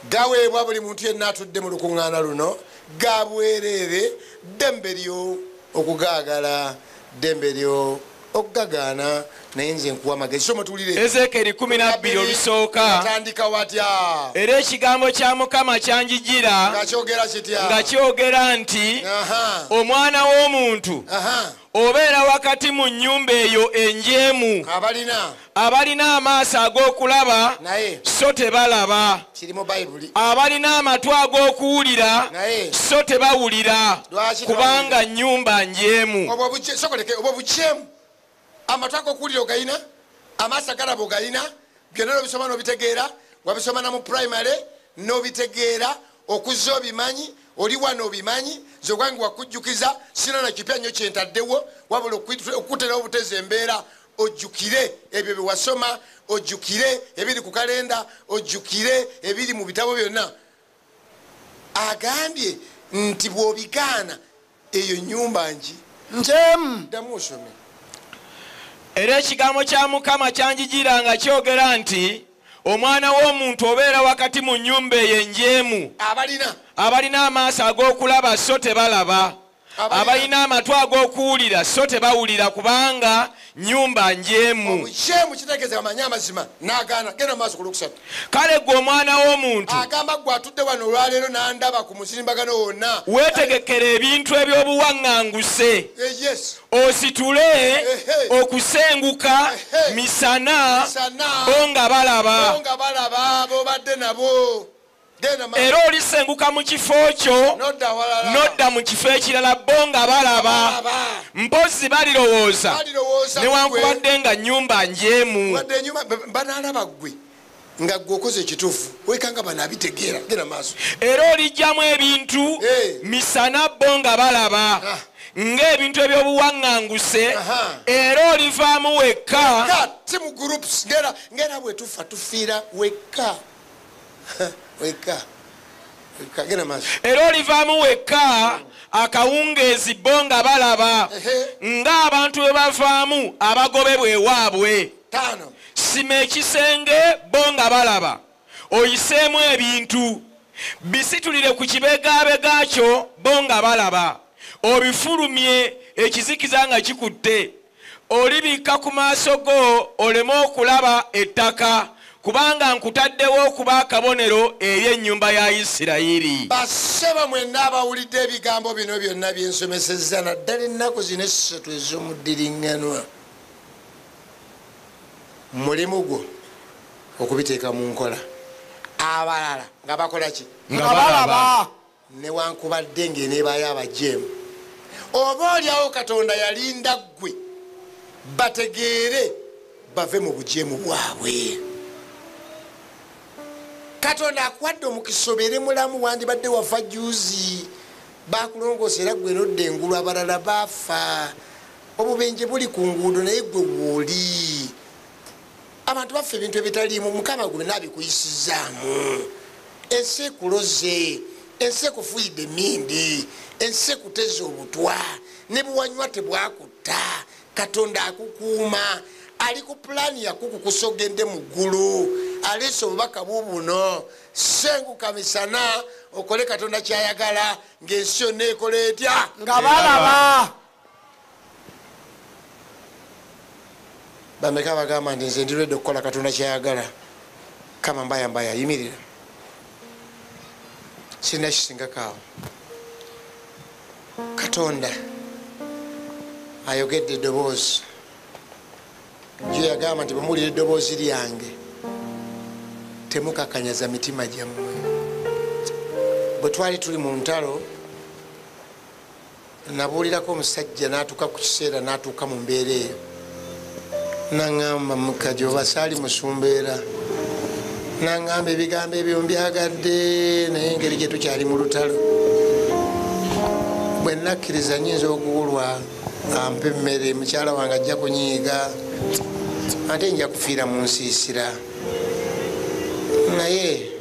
gaweebwa buli muntu yenna atudde mu lukuŋŋaana luno gabwereere ddembe lyo okugaagala ddembe lyo okugagaana naye nze nkuwa amagezi. Soma tuwulire Ezekiel 12 olusooka atandika watya? Era ekigambo kya Mukama kyanjijira nga kyogera nti omwana w'omuntu obeera wakati mu nnyumba eyo enjeemu abalina amaaso ag'okulaba so tebalaba, abalina amatu ag'okuwulira so tebawulira, kubanga nnyumba njeemu. Obwo bukyemu. Amatu ag'okuwulira ogalina, amaaso agalaba ogalina, byonna nobisoma nobitegeera, wabisoma na mu primary nobitegeera, okuzza obimanyi, oli wano obimanyi, nze gwange wakujjukiza sina na kipya nnyo kyentaddewo wabula okutera obuteza embeera ojjukire ebyo bye wasoma, ojjukire ebiri ku kalenda, ojjukire ebiri mu bitabo byonna. Agambye nti bw'obigaana eyo nnyumba njeemu. Ddamu osome. Era ekigambo kya Mukama kyanjijira nga kyogera nti omwana w'omuntu obeera wakati mu nnyumba eyo enjeemu abalina amaaso ag'okulaba so tebalaba, abalina amatu ag'okuwulira so tebawulira, kubanga nnyumba njeemu. Obujeemu kitegeeza amanyi amazima n'agaana. Genda maaso ku lwokusatu. Kale gwe omwana w'omuntu agamba gwe atudde wano olwaleero n'andaba ku musirimbagano wonna, weetegekera ebintu eby'obuwaŋŋanguse ositule okusenguka misana bo nga balaba, b'obadde nabo. Era olisenguka mu kifo kyo nodda mu kifo ekirala bo nga balaba, mpozi balirowooza newankubadde nga nnyumba njeemu. Banaalaba ggwe nga gwe okoze ekituufu wekanga bano abitegeera. Genda maaso. Era olijjamu ebintu misana bo nga balaba ng'ebintu eby'obuwaŋŋanguse, era olivaamu wekka. Si mu groups ngera bwe tufa tufiira wekka. era olivaamu wekka akawungeezi bo nga balaba ng'abantu bwe bavaamu abagobebwa ewaabwe. Sima ekisenge bo nga balaba oyiseemu ebintu bisitulire ku kibegaabega kyo bo nga balaba obifulumye ekizikiza nga kikutte olibikka ku maaso go oleme okulaba ettaka kubanga nkutaddewo okuba akabonero eri ennyumba ya Isirayiri. Baseba mwenna abawulidde ebigambo bino byonna byensomesezza naddala ennaku zino esatu ez'omuddiringanwa mulimu gwo okubiteeka mu nkola. Abalala nga bakola ki? Nga balaba. Newankubadde ng'eneebaayo abajeemu oba olyawo Katonda yalinda ggwe bategeere bave mu bujeemu bwabwe. Katonda akuwadde omukisa obeere mulamu, wandibadde wafa juuzi bakulongoosa era gwe nodda engulu abalala baafa. Obubenje buli ku nguudo naye gwe wooli. Abantu baffe ebintu ebitaliimu Mukama gwe naabikuyisizaamu. Ensi ekuloze, ensi ekufuyidde emmindi, ensi ekuteze obutwa ne buwanywa tebwakutta. Katonda akukuuma ali ku pulaani yakukukusa ogende mu ggulu aleese obubaka bubuno senguka misana okole Katonda kyayagala ng'ensi yonna ekola etya nga balaba. Bameka bagamba nti nze ndirwedde okukola Katonda kyayagala. Kama mbaya yimirira sirina kisingakaawo. Katonda ayogedde eddoboozi gye yagamba nti bwemuwulira eddoboozi lyange temukakanyaza mitima gyammwe. Bwe twali tuli mu ntalo nabuulirako omusajja n'atuuka ku kiseera n'atuuka mu mbeera eyo naŋŋamba mukaji oba saali musumbeera naŋŋamba ebigambo ebyo mbyagadde naye engeri gye tukyali mu lutalo bwe nakkiriza nnyinza okuwulwa ampa emmere mukyala wange ajja kunyiiga ate nja kufiira mu nsiisira naye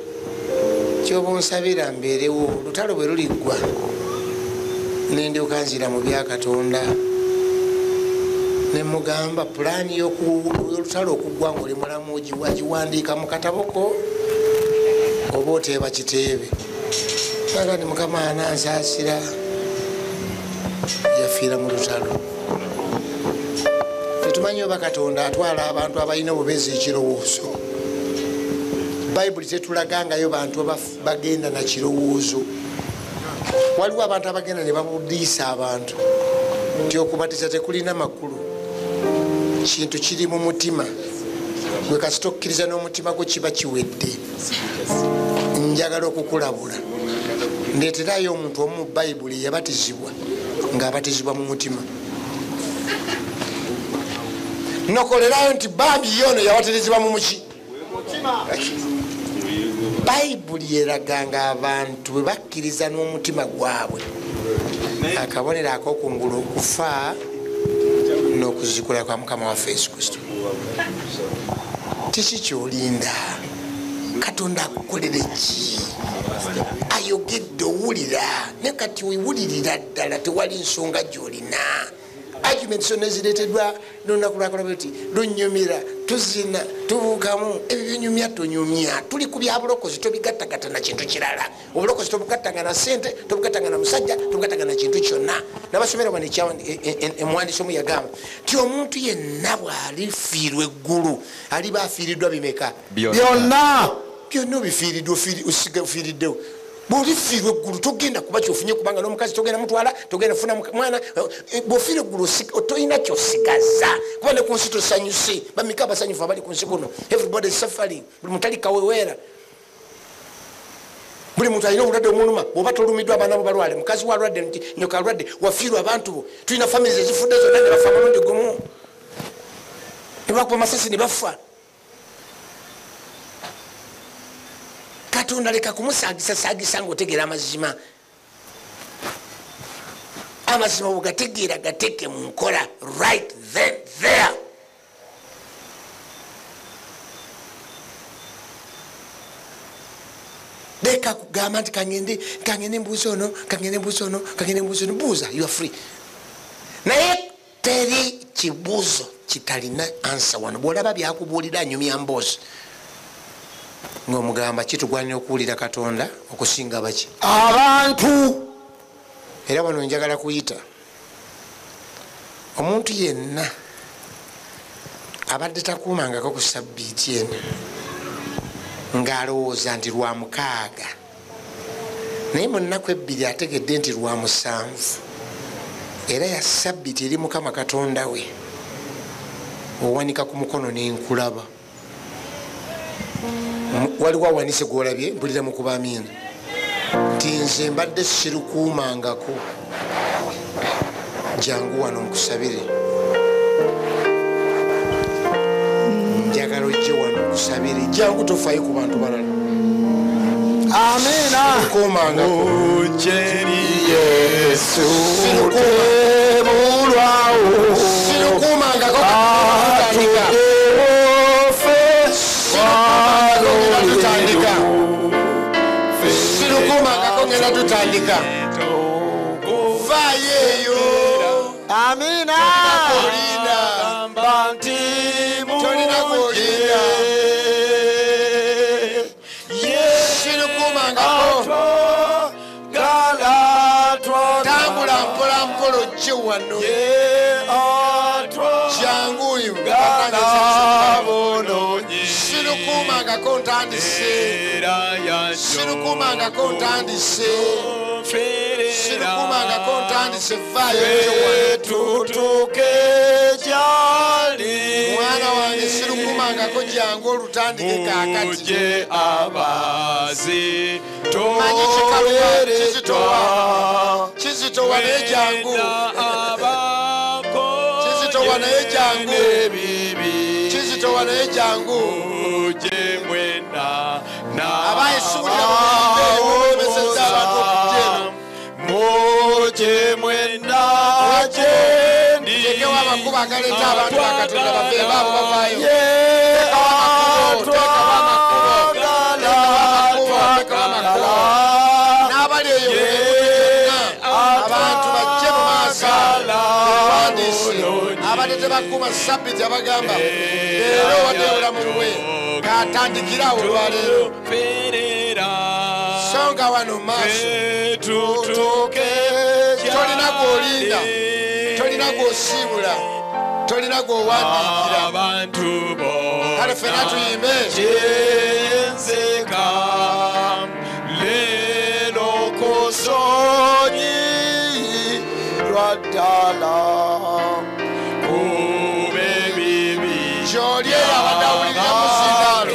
kyoba onsabira mbeerewo lutalo bwe luliggwa nendyoka nzira mu bya Katonda nemugamba pulaani y'olutalo okuggwa nga oli mulamu wagiwandiika mu kataboko oba oteeba kiteebe aga ni Mukama anansaasira yafiira mu lutalo. Tetumanyi oba Katonda atwala abantu abalina obubezi ekirowoozo. Bayibuli tetulagangayo bantu bagenda na kirowoozo. Waliwo abantu abagenda ne babudiisa abantu nti okubatiza tekulina makulu, kintu kiri mu mutima gwe kasita okkiriza n'omutima gwo kiba kiwedde. Njagala okukulabula ndeeterayo omuntu omu mu Bayibuli yabatizibwa ng'abatizibwa mu mutima. Nokolerayo nti bambi yono yawatirizibwa mu muki. Bayibuli eraga nga abantu bwe bakkiriza n'omutima gwabwe akabonero ak'okungulu okufa n'okuzikula kwa Mukama waffe Yesu Kristo. Kiki kyolinda? Katonda akukolere ki? Ayogedde owulira ne kati wewulirira ddala tewali nsonga gy'olina. Arguments zonna ezireeteddwa n'olunaku lwakola bweti lunyumira tuzina tubuukamu ebyo byonyumya tonyumya. Tuli ku bya bulokozi tobigattagatta na kintu kirala. Obulokozi tobugattanga na ssente, tobugattanga na musajja, tobugattanga na kintu kyonna. N'abasomera wano omuwandiisi omu yagamba nti omuntu yenna bw'alifiirwa eggulu aliba afiiriddwa bimeka byonna obifiiriddwa ofiiriddewo. Bw'olifiirwa eggulu togenda kuba kyofunye kubanga n'omukazi togenda mutwala togenda funa mwana. Bw'ofiirwa eggulu tolina kyosigaza kuba ne ku nsi tosanyuse. Bameka abasanyufu abali ku nsi kuno? Everybody is suffering. Buli muntu ali kaweweera. Buli muntu alina obulwadde omuluma. Bw'oba tolumiddwa abaana bo balwale, mukazi wa alwadde, nyoka alwadde, wafiirwa abantu bo. Tulina families ezifudde zonna ne bafa amulundi gumu, ne bakuba amasasi ne bafa. Katonda leka kumusaagisa ng'otegeera amazima. Amazima bwegategeera gateeke mu nkola right then there. leka kugamba nti kangende mbuuza ono buuza, you are free. Naye teri kibuuzo kitalina ansa wano. Bwolaba byakubuulira anyumya mboozi ng'omugamba kitugwanira okuwulira Katonda okusinga baki abantu. Era wano njagala kuyita omuntu yenna abadde takuumangako ku sabbiiti eno ng'alowooza nti lwa 6 naye mu nnaku 2 ategedde nti lwa 7 era ya sabbiiti eri Mukama Katonda we, owanika ku mukono n'enkulaba. Waliwo awanise gwolabye mpulira mu kuba amiina nti nze mbadde sirukuumangako. Jangu wano nkusabire, njagala ojje wano nkusabire. Jangu tofaayo ku bantu balala. Amina. Sirukuumangako. Yesu temulwawo. Sirukuumangako. Sirukuumangako ngenda tutandika. Vaayo eyo. Amina. Tolina kulinda. Sirukuumangako. Tambula mpola mpola ojje wano. Jangu oyo. Sirukuumangako ntandise. Sirukuumangako ntandise. Sirukuumangako ntandise. Vaayo ojje wano. Mwana wange sirukuumangako jangu olutandike kaakati. Manyi kikaluba kizitowa naye jangu. Kizitowa naye jangu. Kizitowa naye jangu. Abayesuulira mubemeseza abantu okujjeno. Tekewo amakubo agaleeta abantu bakatonda baffe baabo bavaayo. N'abali eyo abantu bajje mu maaso bewandiise. Abadde tebakuuma sabbiiti abagamba leero wadde obulamu bwe kaatandikirawo olwaleero. Songa wano mu maaso. Tolina gw'olinda, tolina gw'osiibula, tolina gw'owandiikira. Kale ffenna tuyimbe. Gy'oli eyo abadde awulirira muzindaalo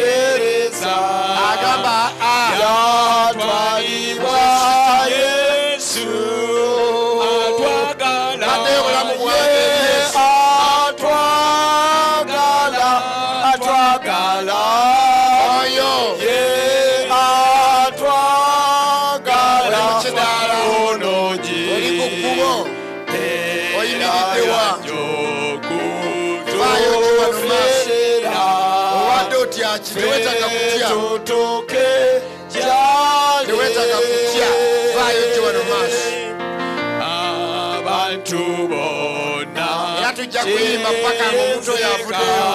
agamba badde obulamu bwange Yesu. Oyo oli mu kidaala, oli ku kkubo, oyimiridde wa? Vaayo ojje wano mu maaso. Obadde otya ki? Tewetaaga kutya. Tewetaaga kutya. Vaayo ojje wano mu maaso. Era tujja kuyimba paka ng'omuntu oyo avuddeyo.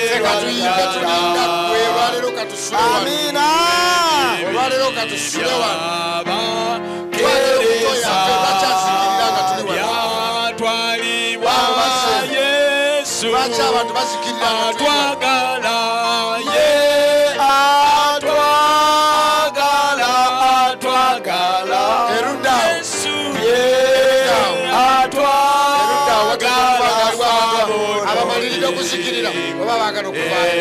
Feka tuyimbe tulinda ggwe. Olwaleero katusule wano. Olwaleero katusule wano. Twalira omuntu oyo affe bakyazikirira nga tuli wano. Lwaki abantu bazikirira nga tuli wano? Abamalirira okuzikirira oba baagala okuvaayo.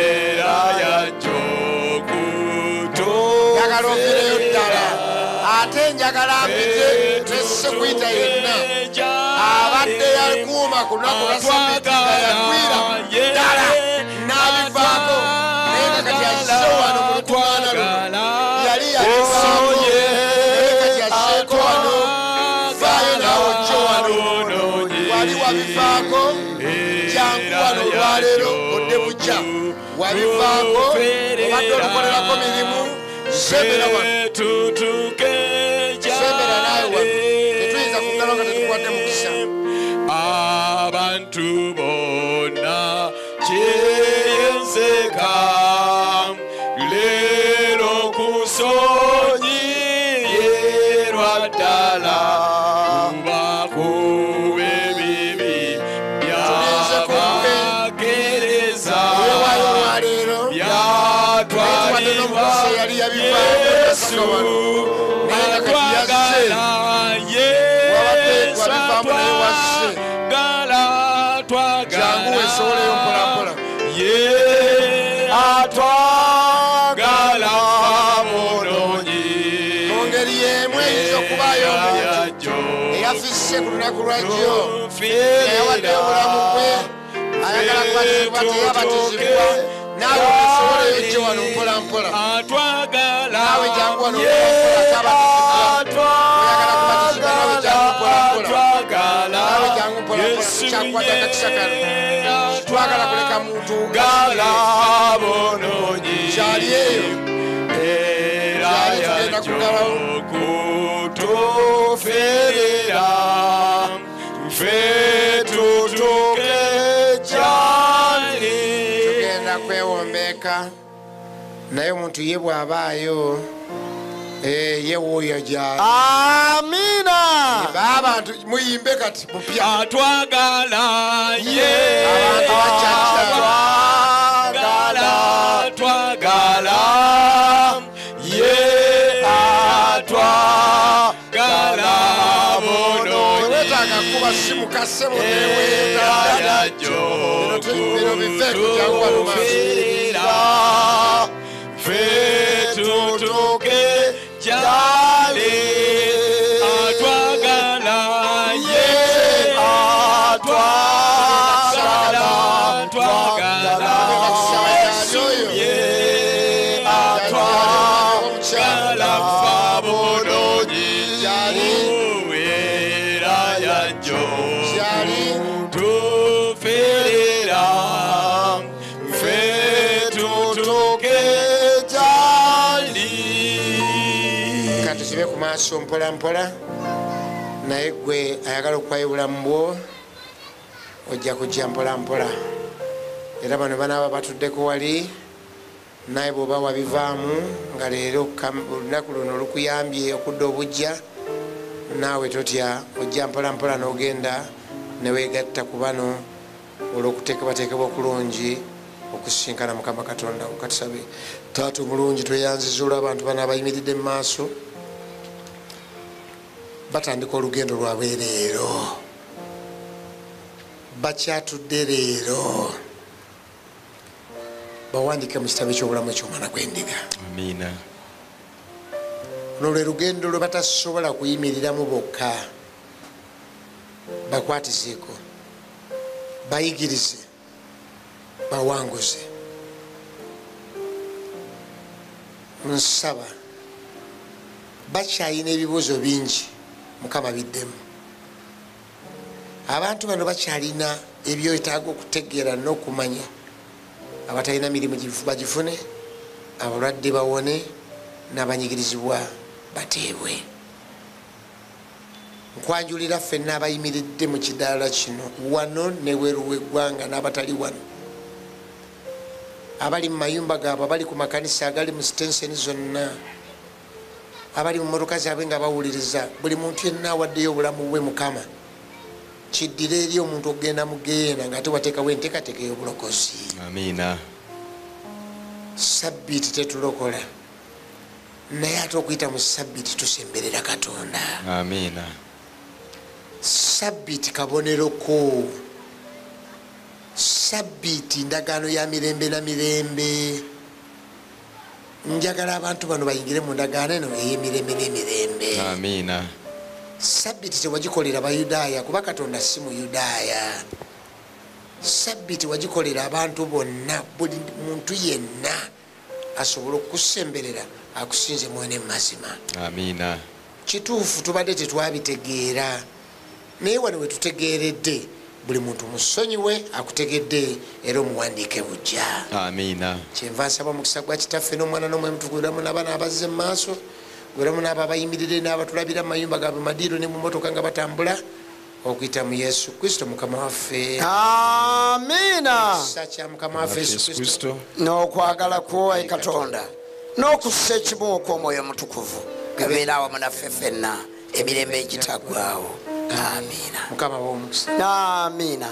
Njagala ovireyo ddala. Ate njagala mpite tesse kuyita yenna abadde yakuuma ku lunaku lwa sabbiiti nga yagwira ddala n'abivaako naye nga kati azise wano mu lukuŋŋaana luno. Yali yabivaako naye kati aziseeko wano. Vaayo naawe ojje wano. Wali wabivaako jangu wano olwaleero odde bujja wabivaako obadde olukolerako mirimu sembera wano sembera naye wano tetuyinza kugala nga tetukuwadde mukisa abantu bonna kyeyenzeka lero kusonyiyerwa ddala kubakuba ebibi byabagereza byatwalibwa Yesu atwagala Yesu atwagala twagala ye atwagala mulungi mu ngeri y'emu eyinza okubayo omuntu eyafisse ku lunaku lwajjo eyawadde obulamu bwe ayagala kubatizibwa teyabatizibwa naawe osoboleyo jjo wano mpolampola naawe jangu wano mpolampola tabatizibwa oyagala kubatizibwa naawe jangu mpolampola naawe jangu mpolampola kyakwata akakisa kano twagala kuleka muntu gala kyali eyo era yajokutuferera ffe tutuke kyali tugenda kwewombeeka naye omuntu ye bw'abaayo ye wuuyo gyali amina baabantu muyimbe kati mupya atwagala ye abantu atwagala twagala ye atwagala bulungi wetaaga kuba simu kasebo neweeta bino bive kujangu wano maaso ffe tutuke kyali atwagala ye atwagala twagala ye atwagala ffe bulungi era yajjo tuferera ffe tutuke kyali kati zibe ku maaso mpolampola naye gwe ayagala okuwayo obulamu bwo ojja kujja mpolampola era bano banaaba batuddeko wali naye bw'oba wabivaamu nga leero olunaku luno olukuyambye okudda obujja naawe totya ojja mpolampola n'ogenda neweegatta ku bano olw'okuteekebwateekebwa okulungi okusinkana mukama katonda okatusabe. Taata omulungi tweyanziza olw'abantu bano abayimiridde mu maaso batandika olugendo lwabwe leero bakyatudde leero bawandike mu kitabo ekyobulamu eky'omwana gw'endiga. Amina. Luno lwe lugendo lwe batasobola kuyimiriramu bokka, bakwatizeeko bayigirize bawanguze. Nsaba bakyalina ebibuuzo bingi mukama biddemu. Abantu bano bakyalina ebyetaaga okutegeera n'okumanya. Abatalina mirimu bagifune, abalwadde bawone, n'abanyigirizibwa bateebwe. Nkwanjulira ffenna abayimiridde mu kidaala kino wano neweeru w'eggwanga n'abatali wano, abali mu mayumba gaabwe, abali ku makanisa agali mu sitenseni zonna, abali mu motoka zaabwe nga bawuliriza, buli muntu yenna awaddeyo obulamu bwe mukama kiddira eri omuntu okugenda mugeena nga ate wateekawo enteekateeka ey'obulokozi. Amina. Sabbiiti tetulokola, naye ate okuyita mu sabbiiti tusemberera Katonda. Amina. Sabbiiti kaboneroko, sabbiiti ndagaano ya mirembe na mirembe. Njagala abantu bano bayingire mu ndagaano eno ey'emirembe n'emirembe. Amina. Sabbiiti tewagikolera Bayudaaya kuba Katonda si Muyudaaya. Sabbiiti wagikolera abantu bonna, buli muntu yenna asobola okukusemberera akusinze mwene mazima. Amina. Kituufu tubadde tetwabitegeera, naye wano we tutegeeredde buli muntu musonyiwe akutegedde era omuwandiike bujja. Amiina. Kyenva nsaba mukisa gwa kitaffe n'omwana n'omwoyo omutukuvu gweramu n'abaana abazze mu maaso gweramu n'abo abayimirire n'abatulabira mu mayumba gaabwe madiiro ne mu motoka nga batambula okuyita mu Yesu Kristo mukama waffe. Amiina. Ekisa kya mukama waffe Yesu Kristo n'okwagala kwowa Katonda n'okussa ekimu kw'omwoyo omutukuvu gabeera awamu naffe ffenna emirembe egitaggwaawo. Amiina. Mukama w'omukisa. Amiina.